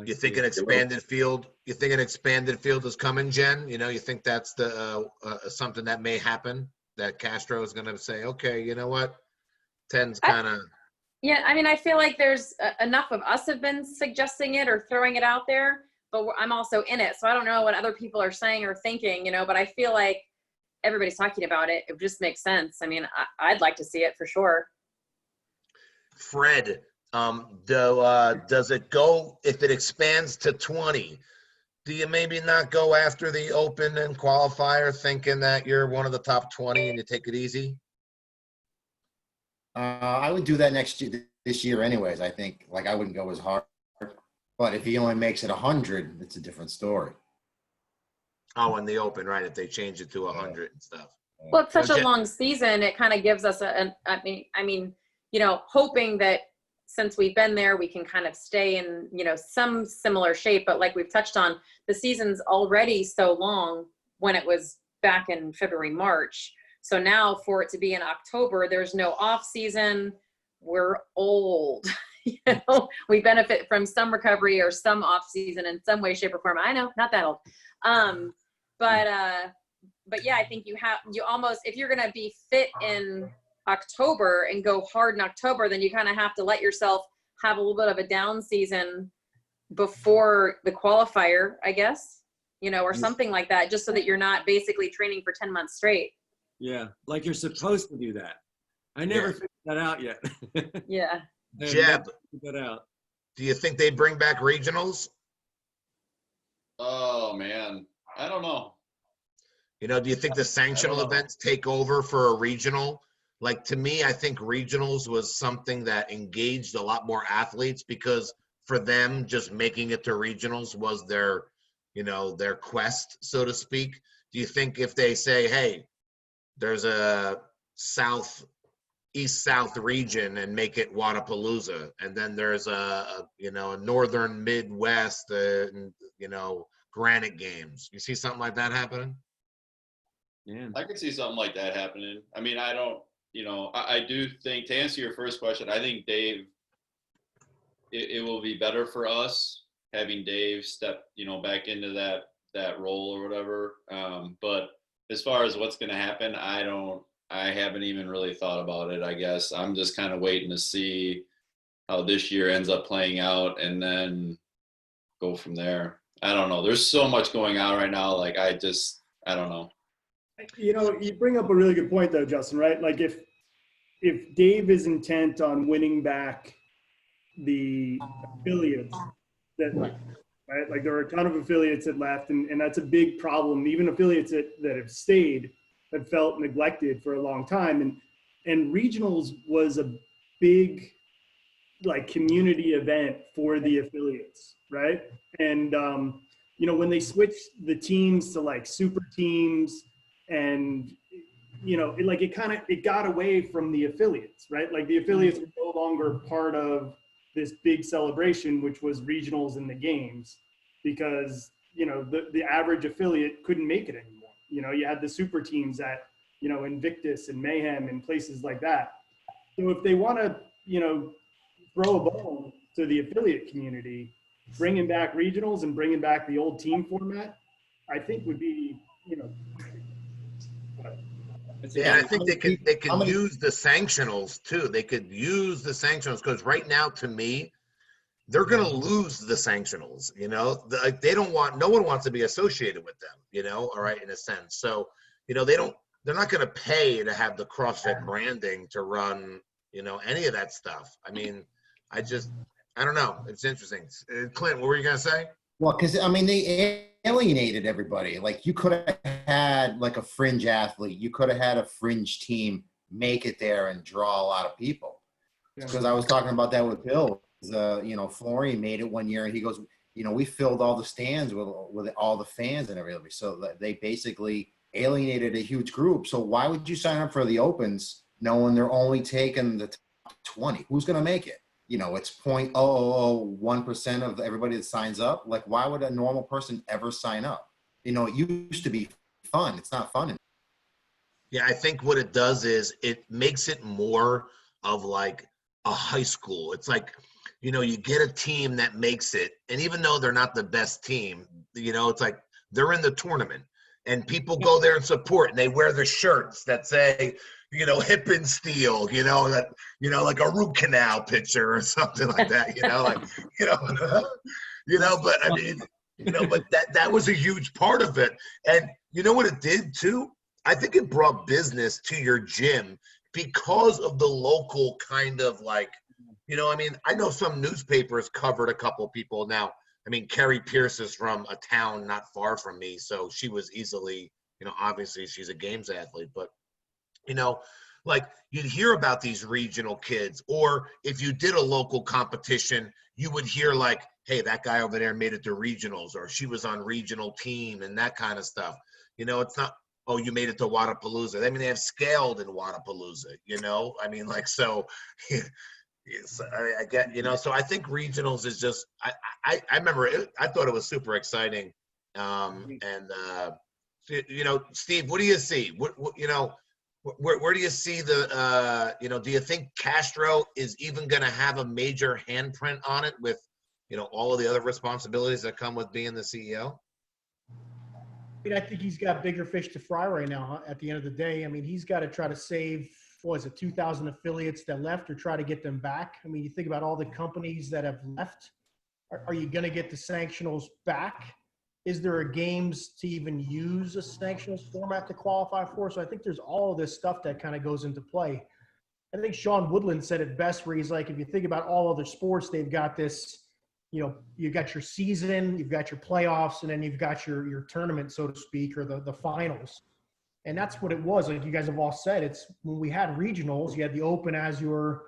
You think an expanded field? You think an expanded field is coming, Jen? You think that's the something that may happen? That Castro is going to say, okay, you know what, 10's kind of. Yeah, I mean, I feel like there's enough of us have been suggesting it or throwing it out there, but I'm also in it, so I don't know what other people are saying or thinking, But I feel like everybody's talking about it. It just makes sense. I mean, I'd like to see it for sure. Fred. Does it go if it expands to 20? Do you maybe not go after the Open and qualifier thinking that you're one of the top 20 and you take it easy? I would do that this year anyways. I think I wouldn't go as hard, but if he only makes it 100, it's a different story. Oh, in the Open, right? If they change it to 100 and stuff. Well, it's such a long season. It kind of gives us hoping that since we've been there, we can kind of stay in, some similar shape. But like we've touched on, the season's already so long when it was back in February, March. So now for it to be in October, there's no off season. We're old. We benefit from some recovery or some off season in some way, shape, or form. I know, not that old. But yeah, I think you almost, if you're going to be fit in October and go hard in October, then you kind of have to let yourself have a little bit of a down season before the qualifier, I guess, or something like that, just so that you're not basically training for 10 months straight. Yeah, like you're supposed to do that. I never figured that out yet. Yeah. Jeb, that out. Do you think they bring back regionals? Oh man, I don't know. Do you think the sanctional events take over for a regional? Like, to me, I think regionals was something that engaged a lot more athletes because for them, just making it to regionals was their quest, so to speak. Do you think if they say, hey, there's a east-south region and make it Wadapalooza, and then there's a northern Midwest, Granite Games. You see something like that happening? Yeah. I could see something like that happening. I mean, I don't, I do think, to answer your first question, I think Dave, it will be better for us having Dave step, back into that role or whatever. But as far as what's going to happen, I haven't even really thought about it, I guess. I'm just kind of waiting to see how this year ends up playing out and then go from there. I don't know. There's so much going on right now. Like, I don't know. You bring up a really good point though, Justin, right? Like if Dave is intent on winning back the affiliates right? Like there are a ton of affiliates that left and that's a big problem. Even affiliates that have stayed have felt neglected for a long time. And regionals was a big community event for the affiliates, right? And when they switched the teams to super teams and it got away from the affiliates, right? Like the affiliates were no longer part of this big celebration, which was regionals and the games, because the average affiliate couldn't make it anymore. You had the super teams at Invictus and Mayhem and places like that. So if they want to throw a bone to the affiliate community, bringing back regionals and bringing back the old team format, I think would be Yeah, I think they could use the sanctionals too. They could use the sanctionals because right now, to me, they're going to lose the sanctionals. They don't want. No one wants to be associated with them. All right, in a sense. So, they're not going to pay to have the CrossFit branding to run. Any of that stuff. I mean, I don't know. It's interesting. Clint, what were you going to say? Well, because I mean, they alienated everybody. Like you could have had like a fringe athlete, you could have had a fringe team make it there and draw a lot of people. Because I was talking about that with Bill. Florian made it one year, and he goes, we filled all the stands with all the fans and everything. So they basically alienated a huge group. So why would you sign up for the Opens knowing they're only taking the top 20? Who's going to make it? It's 0.0001% of everybody that signs up. Like, why would a normal person ever sign up? It used to be fun. It's not fun anymore. Yeah, I think what it does is it makes it more of like a high school. It's like, you get a team that makes it, and even though they're not the best team, it's like they're in the tournament, and people go there and support, and they wear the shirts that say, Hippensteel, like a root canal picture or something like that, but I mean, but that was a huge part of it. And you know what it did too? I think it brought business to your gym because of the local kind of like, I know some newspapers covered a couple people. Now, I mean, Carrie Pierce is from a town not far from me, so she was easily, obviously she's a games athlete, but, like you'd hear about these regional kids, or if you did a local competition, you would hear like, hey, that guy over there made it to regionals, or she was on regional team and that kind of stuff. It's not, oh, you made it to Wadapalooza. I mean, they have scaled in Wadapalooza, I mean, like, so yes, I get, so I think regionals is just, I remember it, I thought it was super exciting. Steve, what do you see? Where do you see the, do you think Castro is even going to have a major handprint on it with, all of the other responsibilities that come with being the CEO? I mean, I think he's got bigger fish to fry right now. At the end of the day, I mean, he's got to try to save, 2,000 affiliates that left, or try to get them back. I mean, you think about all the companies that have left. Are you going to get the sanctionals back? Is there a games to even use a sanctionals format to qualify for? So I think there's all of this stuff that kind of goes into play. I think Sean Woodland said it best, where he's like, if you think about all other sports, they've got this, you've got your season, you've got your playoffs, and then you've got your tournament, so to speak, or the finals. And that's what it was. Like you guys have all said, it's when we had regionals, you had the Open as your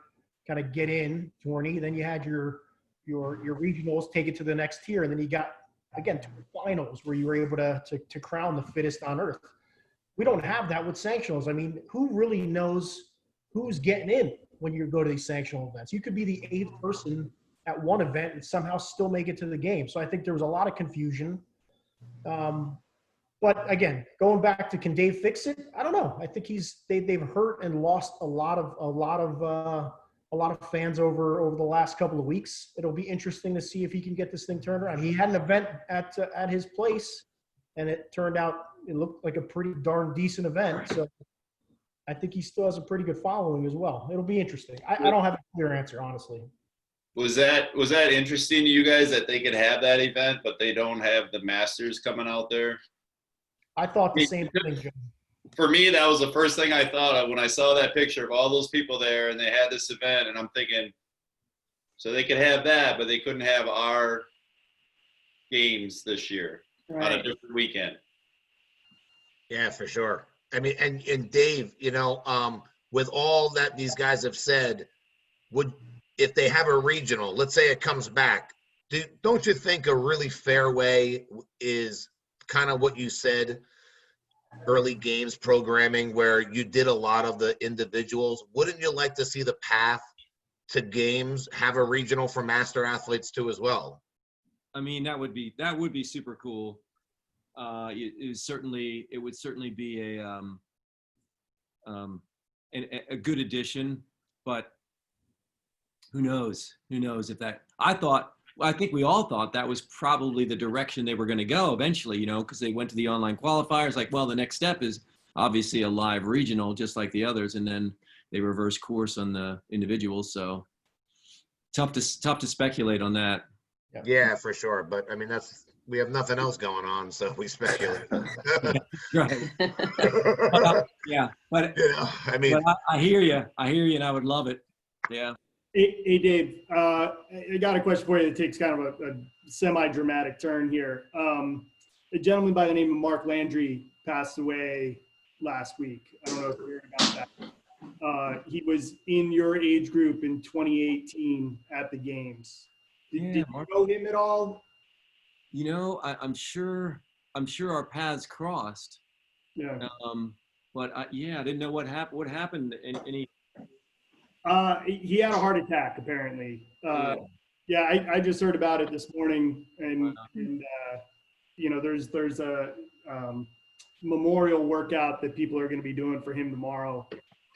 kind of get in tourney. Then you had your regionals, take it to the next tier. And then you got, again, to the finals where you were able to crown the fittest on earth. We don't have that with sanctionals. I mean, who really knows who's getting in when you go to these sanctional events? You could be the 8th person at one event and somehow still make it to the game. So I think there was a lot of confusion. But again, going back to, can Dave fix it? I don't know. I think they've hurt and lost a lot of fans over the last couple of weeks. It'll be interesting to see if he can get this thing turned around. He had an event at his place, and it turned out it looked like a pretty darn decent event. So I think he still has a pretty good following as well. It'll be interesting. I don't have a clear answer, honestly. Was that interesting to you guys that they could have that event, but they don't have the Masters coming out there? I thought the same thing, John. For me, that was the first thing I thought of when I saw that picture of all those people there and they had this event, and I'm thinking, so they could have that, but they couldn't have our games this year on a different weekend. Yeah, for sure. I mean, and Dave, with all that these guys have said, if they have a regional, let's say it comes back, don't you think a really fair way is kind of what you said, early games programming, where you did a lot of the individuals? Wouldn't you like to see the path to games have a regional for master athletes too as well? I mean, that would be super cool. It would certainly be a good addition, but who knows if that, I think we all thought that was probably the direction they were going to go eventually, because they went to the online qualifiers. Like, well, the next step is obviously a live regional, just like the others. And then they reverse course on the individuals. So tough to speculate on that. Yeah, for sure. But I mean, we have nothing else going on, so we speculate. Right. Yeah. But, I mean, but I hear you. And I would love it. Yeah. Hey, Dave, I got a question for you that takes kind of a semi-dramatic turn here. A gentleman by the name of Mark Landry passed away last week. I don't know if you heard about that. He was in your age group in 2018 at the games. Did you know him at all? You know, I'm sure our paths crossed. Yeah. But yeah, I didn't know what happened. What happened? Any? He had a heart attack, apparently. Yeah, I just heard about it this morning, and you know, there's a memorial workout that people are going to be doing for him tomorrow.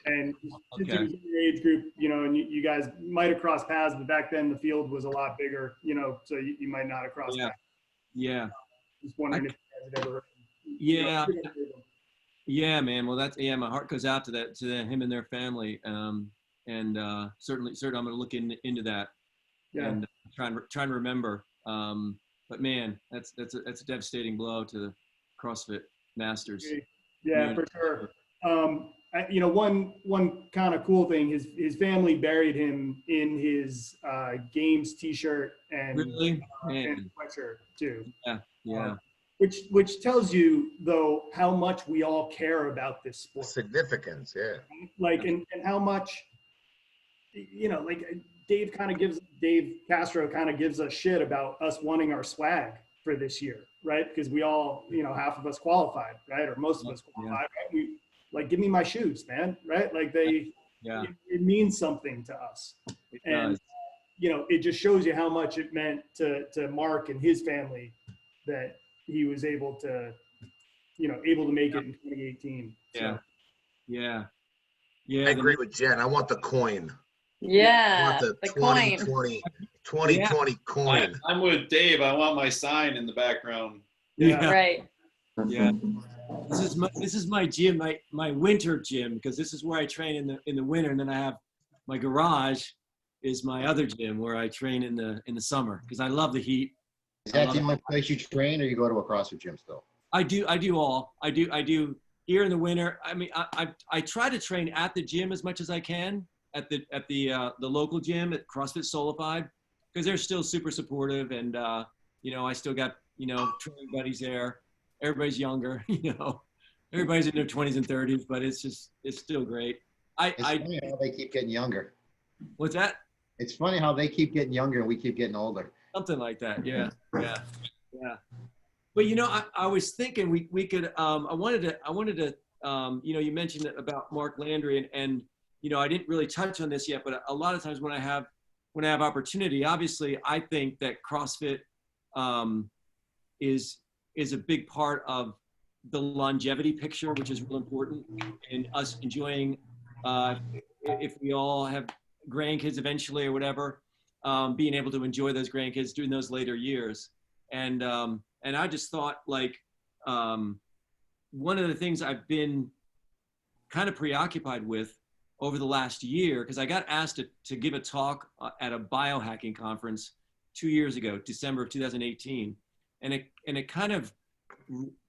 And since he was in your age group, you know, and you guys might have crossed paths, but back then the field was a lot bigger, you know, so you might not have crossed paths. Yeah. Just wondering if you guys had ever heard him. Yeah. Yeah, man. Well, my heart goes out to him and their family. Certainly I'm going to look into that and try and remember. But man, that's a devastating blow to the CrossFit Masters. Yeah, for sure. You know, one kind of cool thing, his family buried him in his games T-shirt and sweatshirt too. Yeah. Which tells you though how much we all care about this sport. Significance, yeah. Like and how much, you know, like Dave Castro kind of gives us shit about us wanting our swag for this year, right? Because we all, you know, half of us qualified, right? Or most of us qualified, right? We like, give me my shoes, man, right? Like it means something to us. You know, it just shows you how much it meant to Mark and his family that he was able to make it in 2018. Yeah. I agree with Jen. I want the coin. Yeah. I want the 2020 coin. I'm with Dave. I want my sign in the background. Yeah. Right. Yeah. This is my gym, my winter gym, because this is where I train in the winter, and then I have my garage is my other gym where I train in the summer because I love the heat. Is that the only place you train, or you go to a CrossFit gym still? I do all. I do here in the winter. I mean, I try to train at the gym as much as I can at the local gym at CrossFit Solidified because they're still super supportive, and you know, I still got, you know, training buddies there. Everybody's younger, you know, everybody's in their 20s and 30s, but it's still great. It's funny how they keep getting younger. What's that? It's funny how they keep getting younger and we keep getting older. Something like that. Yeah. But you know, I was thinking we could. I wanted to. You know, you mentioned about Mark Landry, and you know, I didn't really touch on this yet, but a lot of times when I have opportunity, obviously, I think that CrossFit is a big part of the longevity picture, which is real important, and us enjoying. If we all have grandkids eventually or whatever, being able to enjoy those grandkids during those later years. And I just thought, like, one of the things I've been kind of preoccupied with over the last year, because I got asked to give a talk at a biohacking conference 2 years ago, December of 2018. And it kind of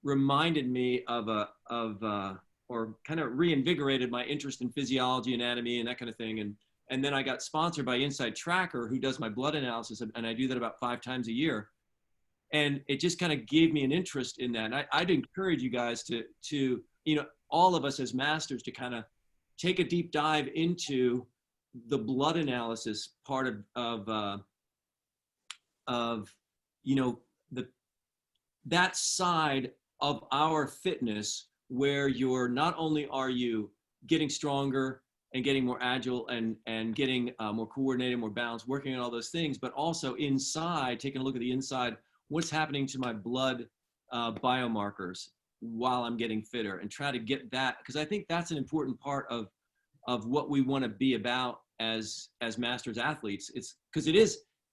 reminded me or kind of reinvigorated my interest in physiology, anatomy, and that kind of thing. And then I got sponsored by Inside Tracker, who does my blood analysis, and I do that about 5 times a year. And it just kind of gave me an interest in that. And I'd encourage you guys to, you know, all of us as masters to kind of take a deep dive into the blood analysis part of you know, that side of our fitness, where you're not only are you getting stronger and getting more agile and getting more coordinated, more balanced, working on all those things, but also inside, taking a look at the inside, what's happening to my blood biomarkers while I'm getting fitter, and try to get that, because I think that's an important part of what we want to be about as masters athletes. It's because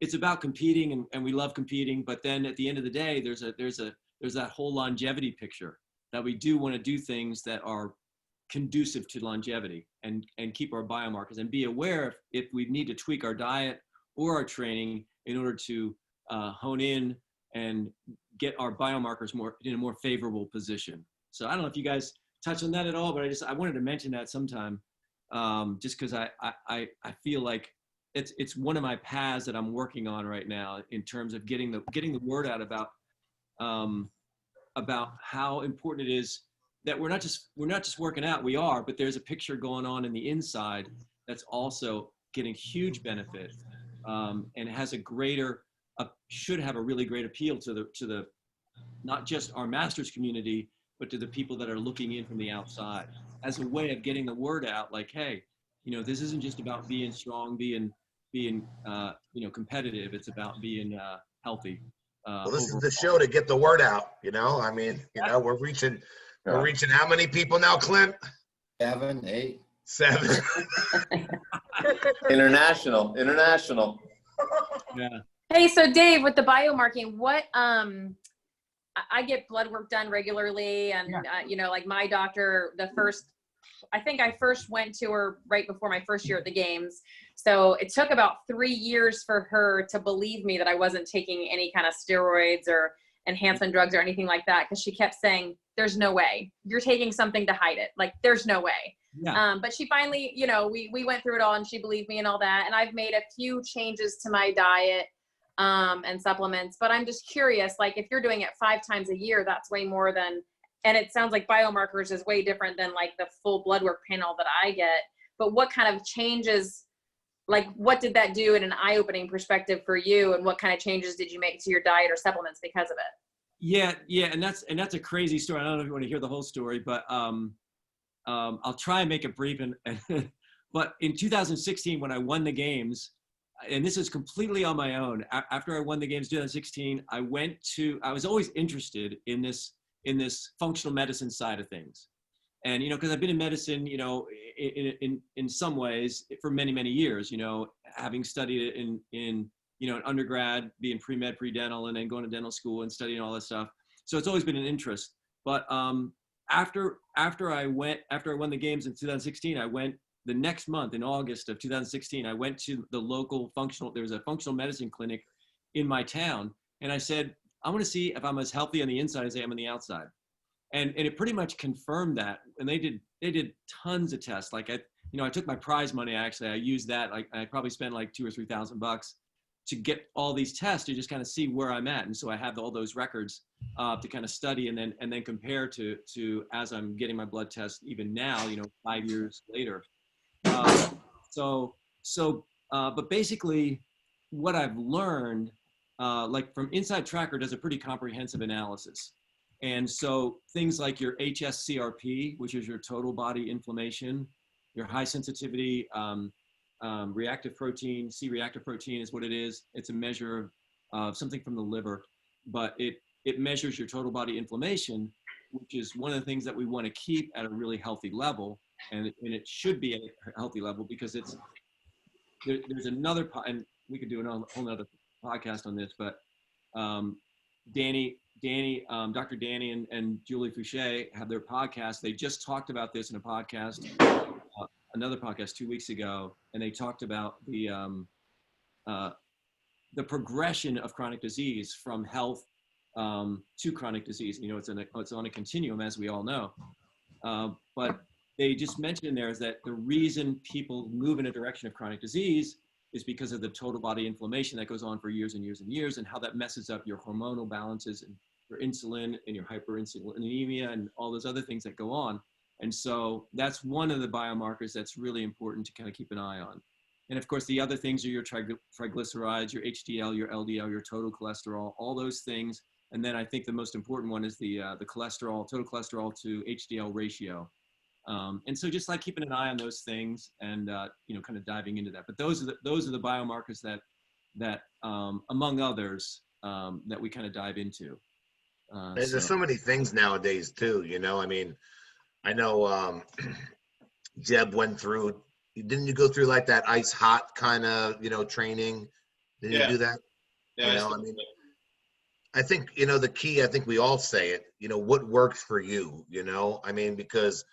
it's about competing, and we love competing, but then at the end of the day, there's that whole longevity picture that we do want to do things that are conducive to longevity and keep our biomarkers, and be aware if we need to tweak our diet or our training in order to hone in and get our biomarkers in a more favorable position. So I don't know if you guys touch on that at all, but I wanted to mention that sometime, just because I feel like it's one of my paths that I'm working on right now in terms of getting the word out about how important it is that we're not just working out. We are, but there's a picture going on in the inside that's also getting huge benefit, and it has should have a really great appeal to the not just our masters community, but to the people that are looking in from the outside as a way of getting the word out. Like, hey, this isn't just about being strong, being competitive. It's about being healthy. Well, this is the show to get the word out. I mean, we're reaching how many people now, Clint? 7, 8. 7. International. Yeah. Hey, so Dave, with the biomarking, what I get blood work done regularly, and like my doctor, I think I first went to her right before my first year at the games. So it took about 3 years for her to believe me that I wasn't taking any kind of steroids or enhancement drugs or anything like that, because she kept saying, there's no way you're taking something to hide it. Like, there's no way. Yeah. But she finally, we went through it all, and she believed me and all that. And I've made a few changes to my diet and supplements, but I'm just curious, like, if you're doing it 5 times a year, that's way more than, and it sounds like biomarkers is way different than like the full blood work panel that I get. But what kind of changes, like, what did that do in an eye-opening perspective for you, and what kind of changes did you make to your diet or supplements because of it? Yeah, and that's a crazy story. I don't know if you want to hear the whole story, but I'll try and make it brief. But in 2016, when I won the games, and this is completely on my own, after I won the games in 2016, I was always interested in this functional medicine side of things. And, because I've been in medicine, in some ways for many, many years, having studied it in undergrad, being pre-med, pre-dental, and then going to dental school and studying all this stuff. So it's always been an interest. But after I won the games in 2016, I went the next month in August of 2016, I went to the local there was a functional medicine clinic in my town. And I said, I want to see if I'm as healthy on the inside as I am on the outside. And it pretty much confirmed that. And they did tons of tests. Like I took my prize money, I used that. Like I probably spent like $2,000 or $3,000 to get all these tests to just kind of see where I'm at. And so I have all those records to kind of study and then compare to as I'm getting my blood test even now, 5 years later. But basically what I've learned, like from Inside Tracker does a pretty comprehensive analysis. And so things like your HSCRP, which is your total body inflammation, your high sensitivity reactive protein, C-reactive protein is what it is. It's a measure of something from the liver, but it measures your total body inflammation, which is one of the things that we want to keep at a really healthy level. And it should be at a healthy level, because there's another, and we could do a whole nother podcast on this, but Dr. Danny and Julie Fouché have their podcast. They just talked about this in a podcast, another podcast 2 weeks ago, and they talked about the progression of chronic disease from health to chronic disease. It's on a continuum, as we all know. But they just mentioned in there is that the reason people move in a direction of chronic disease is because of the total body inflammation that goes on for years and years and years, and how that messes up your hormonal balances and your insulin and your hyperinsulinemia and all those other things that go on. And so that's one of the biomarkers that's really important to kind of keep an eye on. And of course, the other things are your triglycerides, your HDL, your LDL, your total cholesterol, all those things. And then I think the most important one is the cholesterol, total cholesterol to HDL ratio. And so just like keeping an eye on those things and, kind of diving into that. But those are the biomarkers that among others, that we kind of dive into. There's so many things nowadays too, I mean, I know Jeb went through, didn't you go through like that ice hot kind of, training? Didn't you do that? Yeah. I think, the key, I think we all say it, what works for you, I mean, because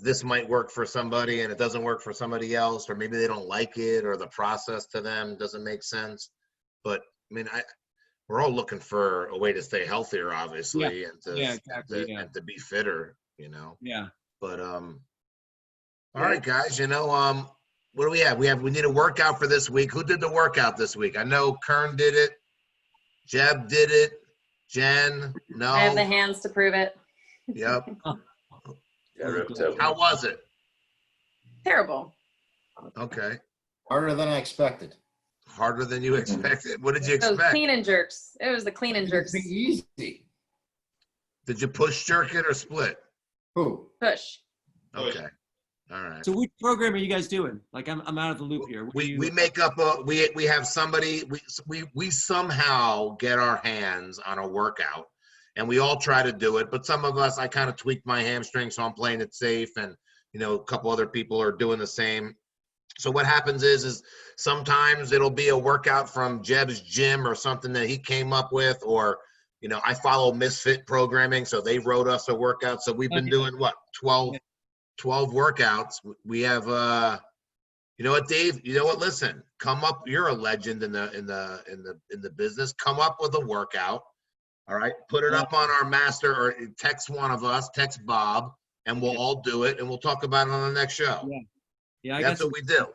this might work for somebody and it doesn't work for somebody else, or maybe they don't like it, or the process to them doesn't make sense. But I mean, we're all looking for a way to stay healthier, obviously, and to be fitter, Yeah. But all right, guys, what do we have? We need a workout for this week. Who did the workout this week? I know Kern did it. Jeb did it. Jen, no. I have the hands to prove it. Yep. Yeah, How was it? Terrible. Okay. Harder than I expected. Harder than you expected. What did you Those expect? clean and jerks. It was the clean and jerks. It's easy. Did you push jerk it or split? Who? Push. Okay. All right. So which program are you guys doing? Like I'm out of the loop here. We make up we have somebody we somehow get our hands on a workout, and we all try to do it, but some of us, I kind of tweaked my hamstring, so I'm playing it safe, and a couple other people are doing the same. So what happens is sometimes it'll be a workout from Jeb's gym or something that he came up with, or I follow Misfit programming, so they wrote us a workout. So we've been doing 12 workouts. We have you know what, Dave? You know what? Listen, come up. You're a legend in the business. Come up with a workout. All right, put it up on our master, or text one of us, text Bob, and we'll all do it, and we'll talk about it on the next show. Yeah, That's what we do.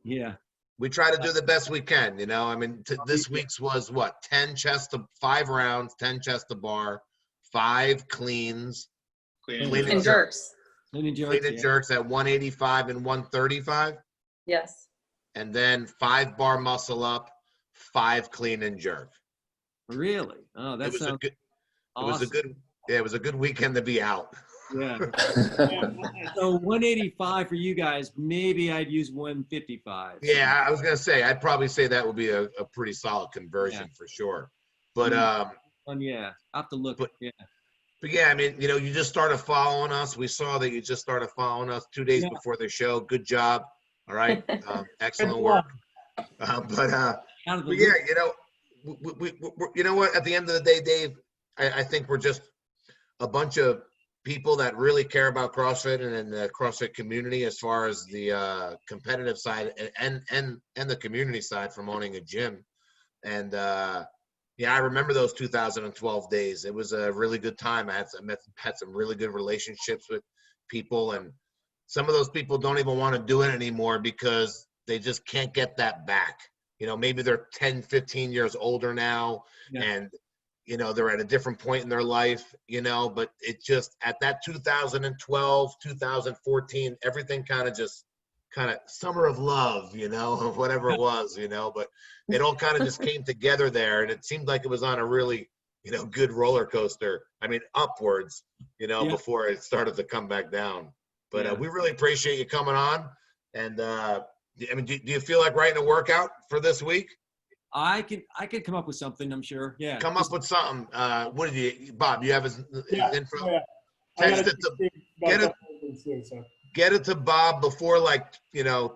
Yeah. We try to do the best we can. I mean, this week's was what? 5 rounds, 10 chest to bar, 5 cleans, Clean And jerks. Clean and clean and jerks at 185 and 135, Yes. and then 5 bar muscle up, 5 clean and jerk. Really? Oh, that sounds awesome. It was a good weekend to be out. Yeah. So 185 for you guys. Maybe I'd use 155. Yeah, I was gonna say, I'd probably say that would be a pretty solid conversion for sure. But yeah, I have to look. But yeah, I mean, you just started following us. We saw that you just started following us 2 days before the show. Good job. All right, excellent work. But yeah, you know what? At the end of the day, Dave, I think we're just a bunch of people that really care about CrossFit and in the CrossFit community, as far as the competitive side and the community side from owning a gym. And I remember those 2012 days. It was a really good time. I had some really good relationships with people, and some of those people don't even want to do it anymore because they just can't get that back. Maybe they're 10, 15 years older now, and they're at a different point in their life, but it just, at that 2012, 2014, everything kind of summer of love, or whatever it was, but it all kind of just came together there. And it seemed like it was on a really, good roller coaster. I mean, upwards, before it started to come back down. But we really appreciate you coming on. And I mean, do you feel like writing a workout for this week? I could come up with something, I'm sure. Yeah. Come up with something. What did you, Bob? You have his info? Yeah. Text it to, get it to Bob before,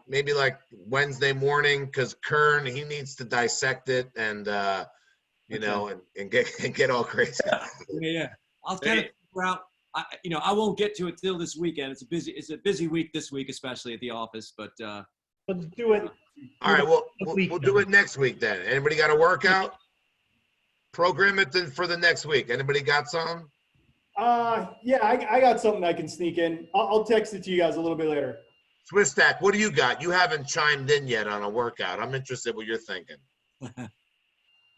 maybe Wednesday morning, because Kern, he needs to dissect it and and get all crazy. Yeah. I'll kind of figure out. I won't get to it till this weekend. It's a busy week this week, especially at the office. But let's do it. All right, we'll do it next week then. Anybody got a workout? Program it then for the next week. Anybody got something? Yeah, I got something I can sneak in. I'll text it to you guys a little bit later. Swiss Stack, what do you got? You haven't chimed in yet on a workout. I'm interested what you're thinking.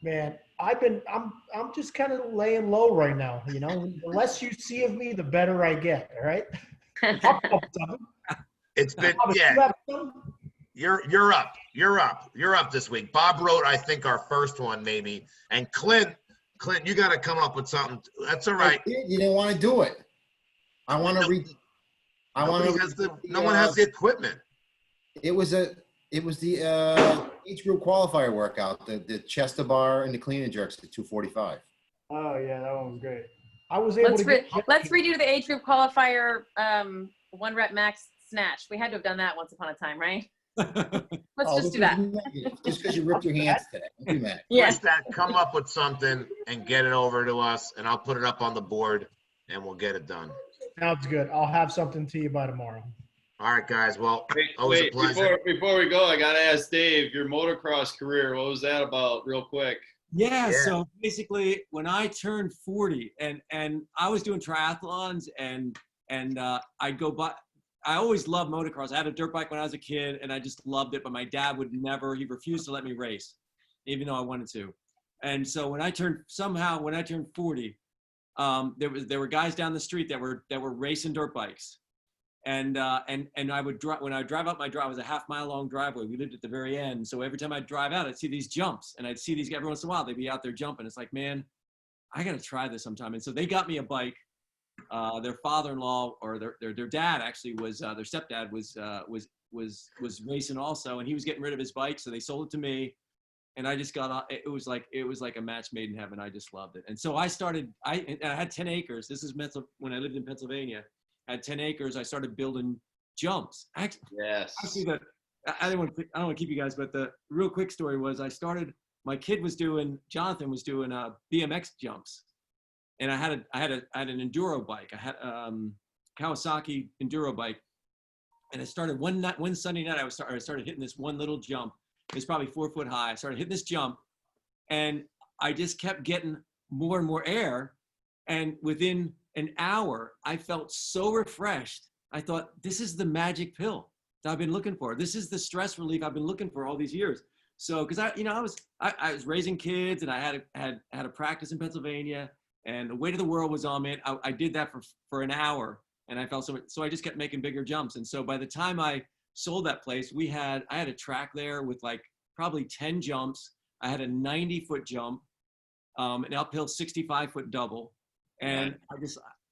Man, I'm just kind of laying low right now. The less you see of me, the better I get. All right. It's been You're up. You're up this week. Bob wrote, I think, our first one maybe. And Clint, you got to come up with something. That's all right. You didn't want to do it. I want to read. No one has the equipment. It was the age group qualifier workout, the chest to bar and the clean and jerks at 245. Oh yeah, that one was great. I was able let's redo the age group qualifier 1 rep max snatch. We had to have done that once upon a time, right? Let's just do that. Just because you ripped your hands today. Don't be mad. Yeah. Come up with something and get it over to us, and I'll put it up on the board, and we'll get it done. Sounds good. I'll have something to you by tomorrow. All right, guys. Well, always a pleasure. Before we go, I got to ask Dave, your motocross career, what was that about real quick? Yeah, so basically when I turned 40 and I was doing triathlons and I'd go by, I always loved motocross. I had a dirt bike when I was a kid, and I just loved it. But my dad would never. He refused to let me race, even though I wanted to. And so when I turned 40, there were guys down the street that were racing dirt bikes, and I would drive when I drive up my drive. It was a half-mile long driveway. We lived at the very end, so every time I'd drive out, I'd see these jumps, and I'd see these every once in a while. They'd be out there jumping. It's like, man, I got to try this sometime. And so they got me a bike. Their father-in-law or their dad actually was their stepdad was racing also, and he was getting rid of his bike, so they sold it to me, and I just got on. It was like a match made in heaven. I just loved it, and so I started. I had 10 acres. This is when I lived in Pennsylvania. I had 10 acres. I started building jumps. Yes. Actually, I don't want to keep you guys, but the real quick story was my kid Jonathan was doing BMX jumps. And I had an enduro bike. I had Kawasaki enduro bike, and I started one Sunday night. I started hitting this one little jump. It's probably 4 foot high. I started hitting this jump, and I just kept getting more and more air. And within an hour, I felt so refreshed. I thought, this is the magic pill that I've been looking for. This is the stress relief I've been looking for all these years. So, because I was raising kids, and I had a practice in Pennsylvania. And the weight of the world was on me. I did that for an hour, and I felt so I just kept making bigger jumps. And so by the time I sold that place, I had a track there with like probably 10 jumps. I had a 90-foot jump, an uphill 65-foot double. And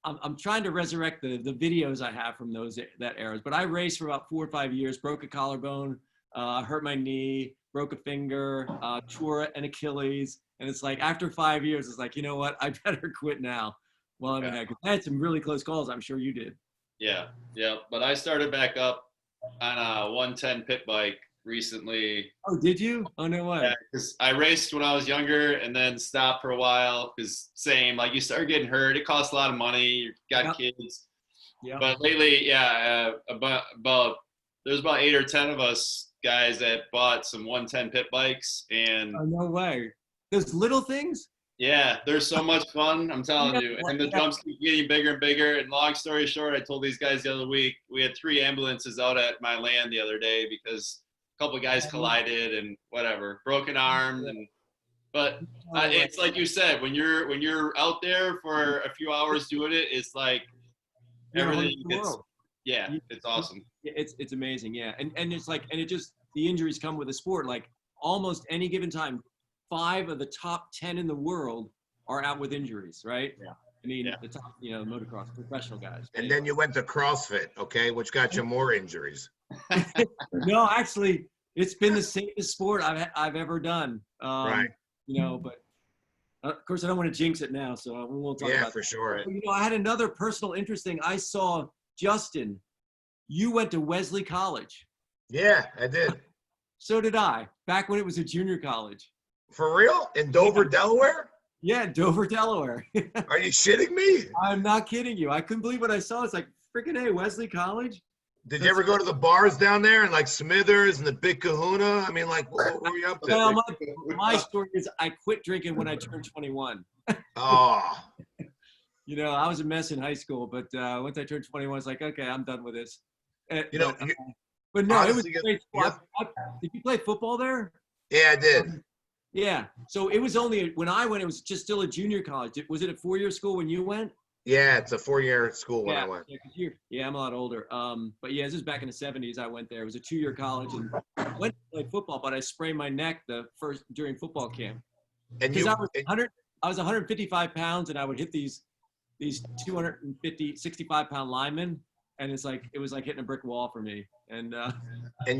I'm trying to resurrect the videos I have from that eras. But I raced for about 4 or 5 years, broke a collarbone, hurt my knee, broke a finger, tore an Achilles. And it's like, after 5 years, it's like, you know what? I better quit now while I'm ahead. I had some really close calls. I'm sure you did. Yeah. But I started back up on a 110 pit bike recently. Oh, did you? Oh, no way. Yeah, because I raced when I was younger and then stopped for a while. Because same, like you start getting hurt. It costs a lot of money. You got kids. Yeah. But lately, there's about 8 or 10 of us guys that bought some 110 pit bikes. And oh, no way. Those little things? Yeah, they're so much fun, I'm telling you. And the jumps keep getting bigger and bigger. And long story short, I told these guys the other week, we had 3 ambulances out at my land the other day because a couple of guys collided and whatever, broken arms. But it's like you said, when you're out there for a few hours doing it, it's like everything gets, it's awesome. It's amazing, yeah. And it's like, and the injuries come with the sport. Like almost any given time, 5 of the top 10 in the world are out with injuries, right? Yeah. I mean, the top, motocross professional guys. And then you went to CrossFit, okay, which got you more injuries. No, actually, it's been the safest sport I've ever done. Right. But of course, I don't want to jinx it now, so we won't talk about it. Yeah, for sure. But, I had another personal interest thing. I saw, Justin, you went to Wesley College. Yeah, I did. So did I, back when it was a junior college. For real? In Dover, Delaware? Yeah, Dover, Delaware. Are you shitting me? I'm not kidding you. I couldn't believe what I saw. It's like, freaking A, Wesley College? Did you ever go to the bars down there and like Smithers and the Big Kahuna? I mean, like, what were you up to? Well, my story is I quit drinking when I turned 21. Oh. I was a mess in high school, but once I turned 21, it's like, okay, I'm done with this. But no, honestly, it was great. Did you play football there? Yeah, I did. Yeah. So it was only when I went, it was just still a junior college. Was it a 4-year school when you went? Yeah, it's a 4-year school when I went. Yeah, I'm a lot older. But yeah, this is back in the 70s. I went there. It was a 2-year college, and I went to play football, but I sprained my neck during football camp. And I was 155 pounds, and I would hit these 65-pound linemen, and it was like hitting a brick wall for me. And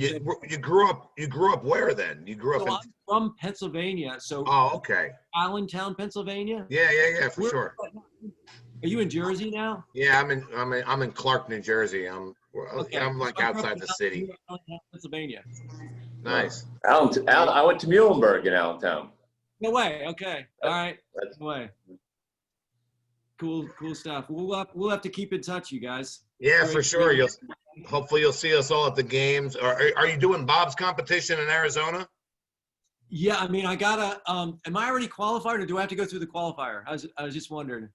you grew up where then? You grew up I'm from Pennsylvania. So okay. Allentown, Pennsylvania. Yeah, for sure. Are you in Jersey now? Yeah, I'm in Clark, New Jersey. I'm like outside the city. Pennsylvania. Nice. I went to Muhlenberg in Allentown. No way. Okay. All right. No way. Cool stuff. We'll have to keep in touch, you guys. Yeah, for sure. Hopefully you'll see us all at the games. Are you doing Bob's competition in Arizona? Yeah, I mean, I gotta. Am I already qualified, or do I have to go through the qualifier? I was just wondering.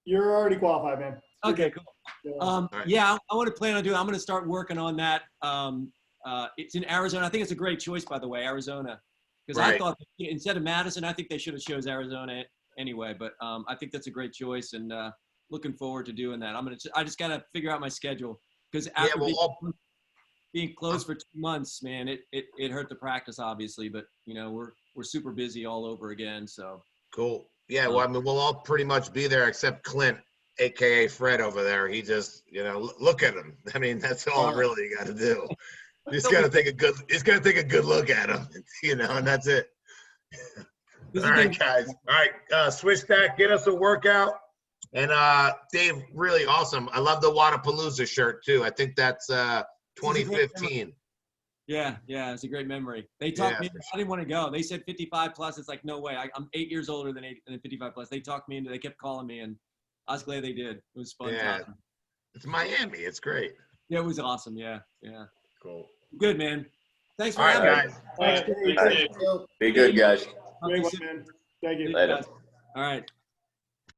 You're already qualified, man. Okay, cool. Yeah. Yeah, I want to plan on doing. I'm going to start working on that. It's in Arizona. I think it's a great choice, by the way, Arizona, because I Right. thought instead of Madison, I think they should have chose Arizona anyway. But I think that's a great choice, and looking forward to doing that. I just got to figure out my schedule because after being closed for 2 months, man, it hurt the practice obviously, but you know we're super busy all over again. So Cool. Yeah, well, I mean, we'll all pretty much be there except Clint, aka Fred over there. He just, look at him. I mean, that's all really you got to do. You just got to take a good. He's got to take a good look at him, and that's it. All right, guys. All right, switch back. Get us a workout. And Dave, really awesome. I love the Wadapalooza shirt too. I think that's 2015. Yeah, it's a great memory. They talked me. I didn't want to go. They said 55 plus. It's like no way. I'm 8 years older than 55 plus. They talked me into. They kept calling me, and I was glad they did. It was fun. Yeah, time. it's Miami. It's great. Yeah, it was awesome. Yeah. Cool. Good, man. Thanks for All right, having me. guys. Thanks, Dave. Be good, guys. Great one, man. Thank you. Later. All right.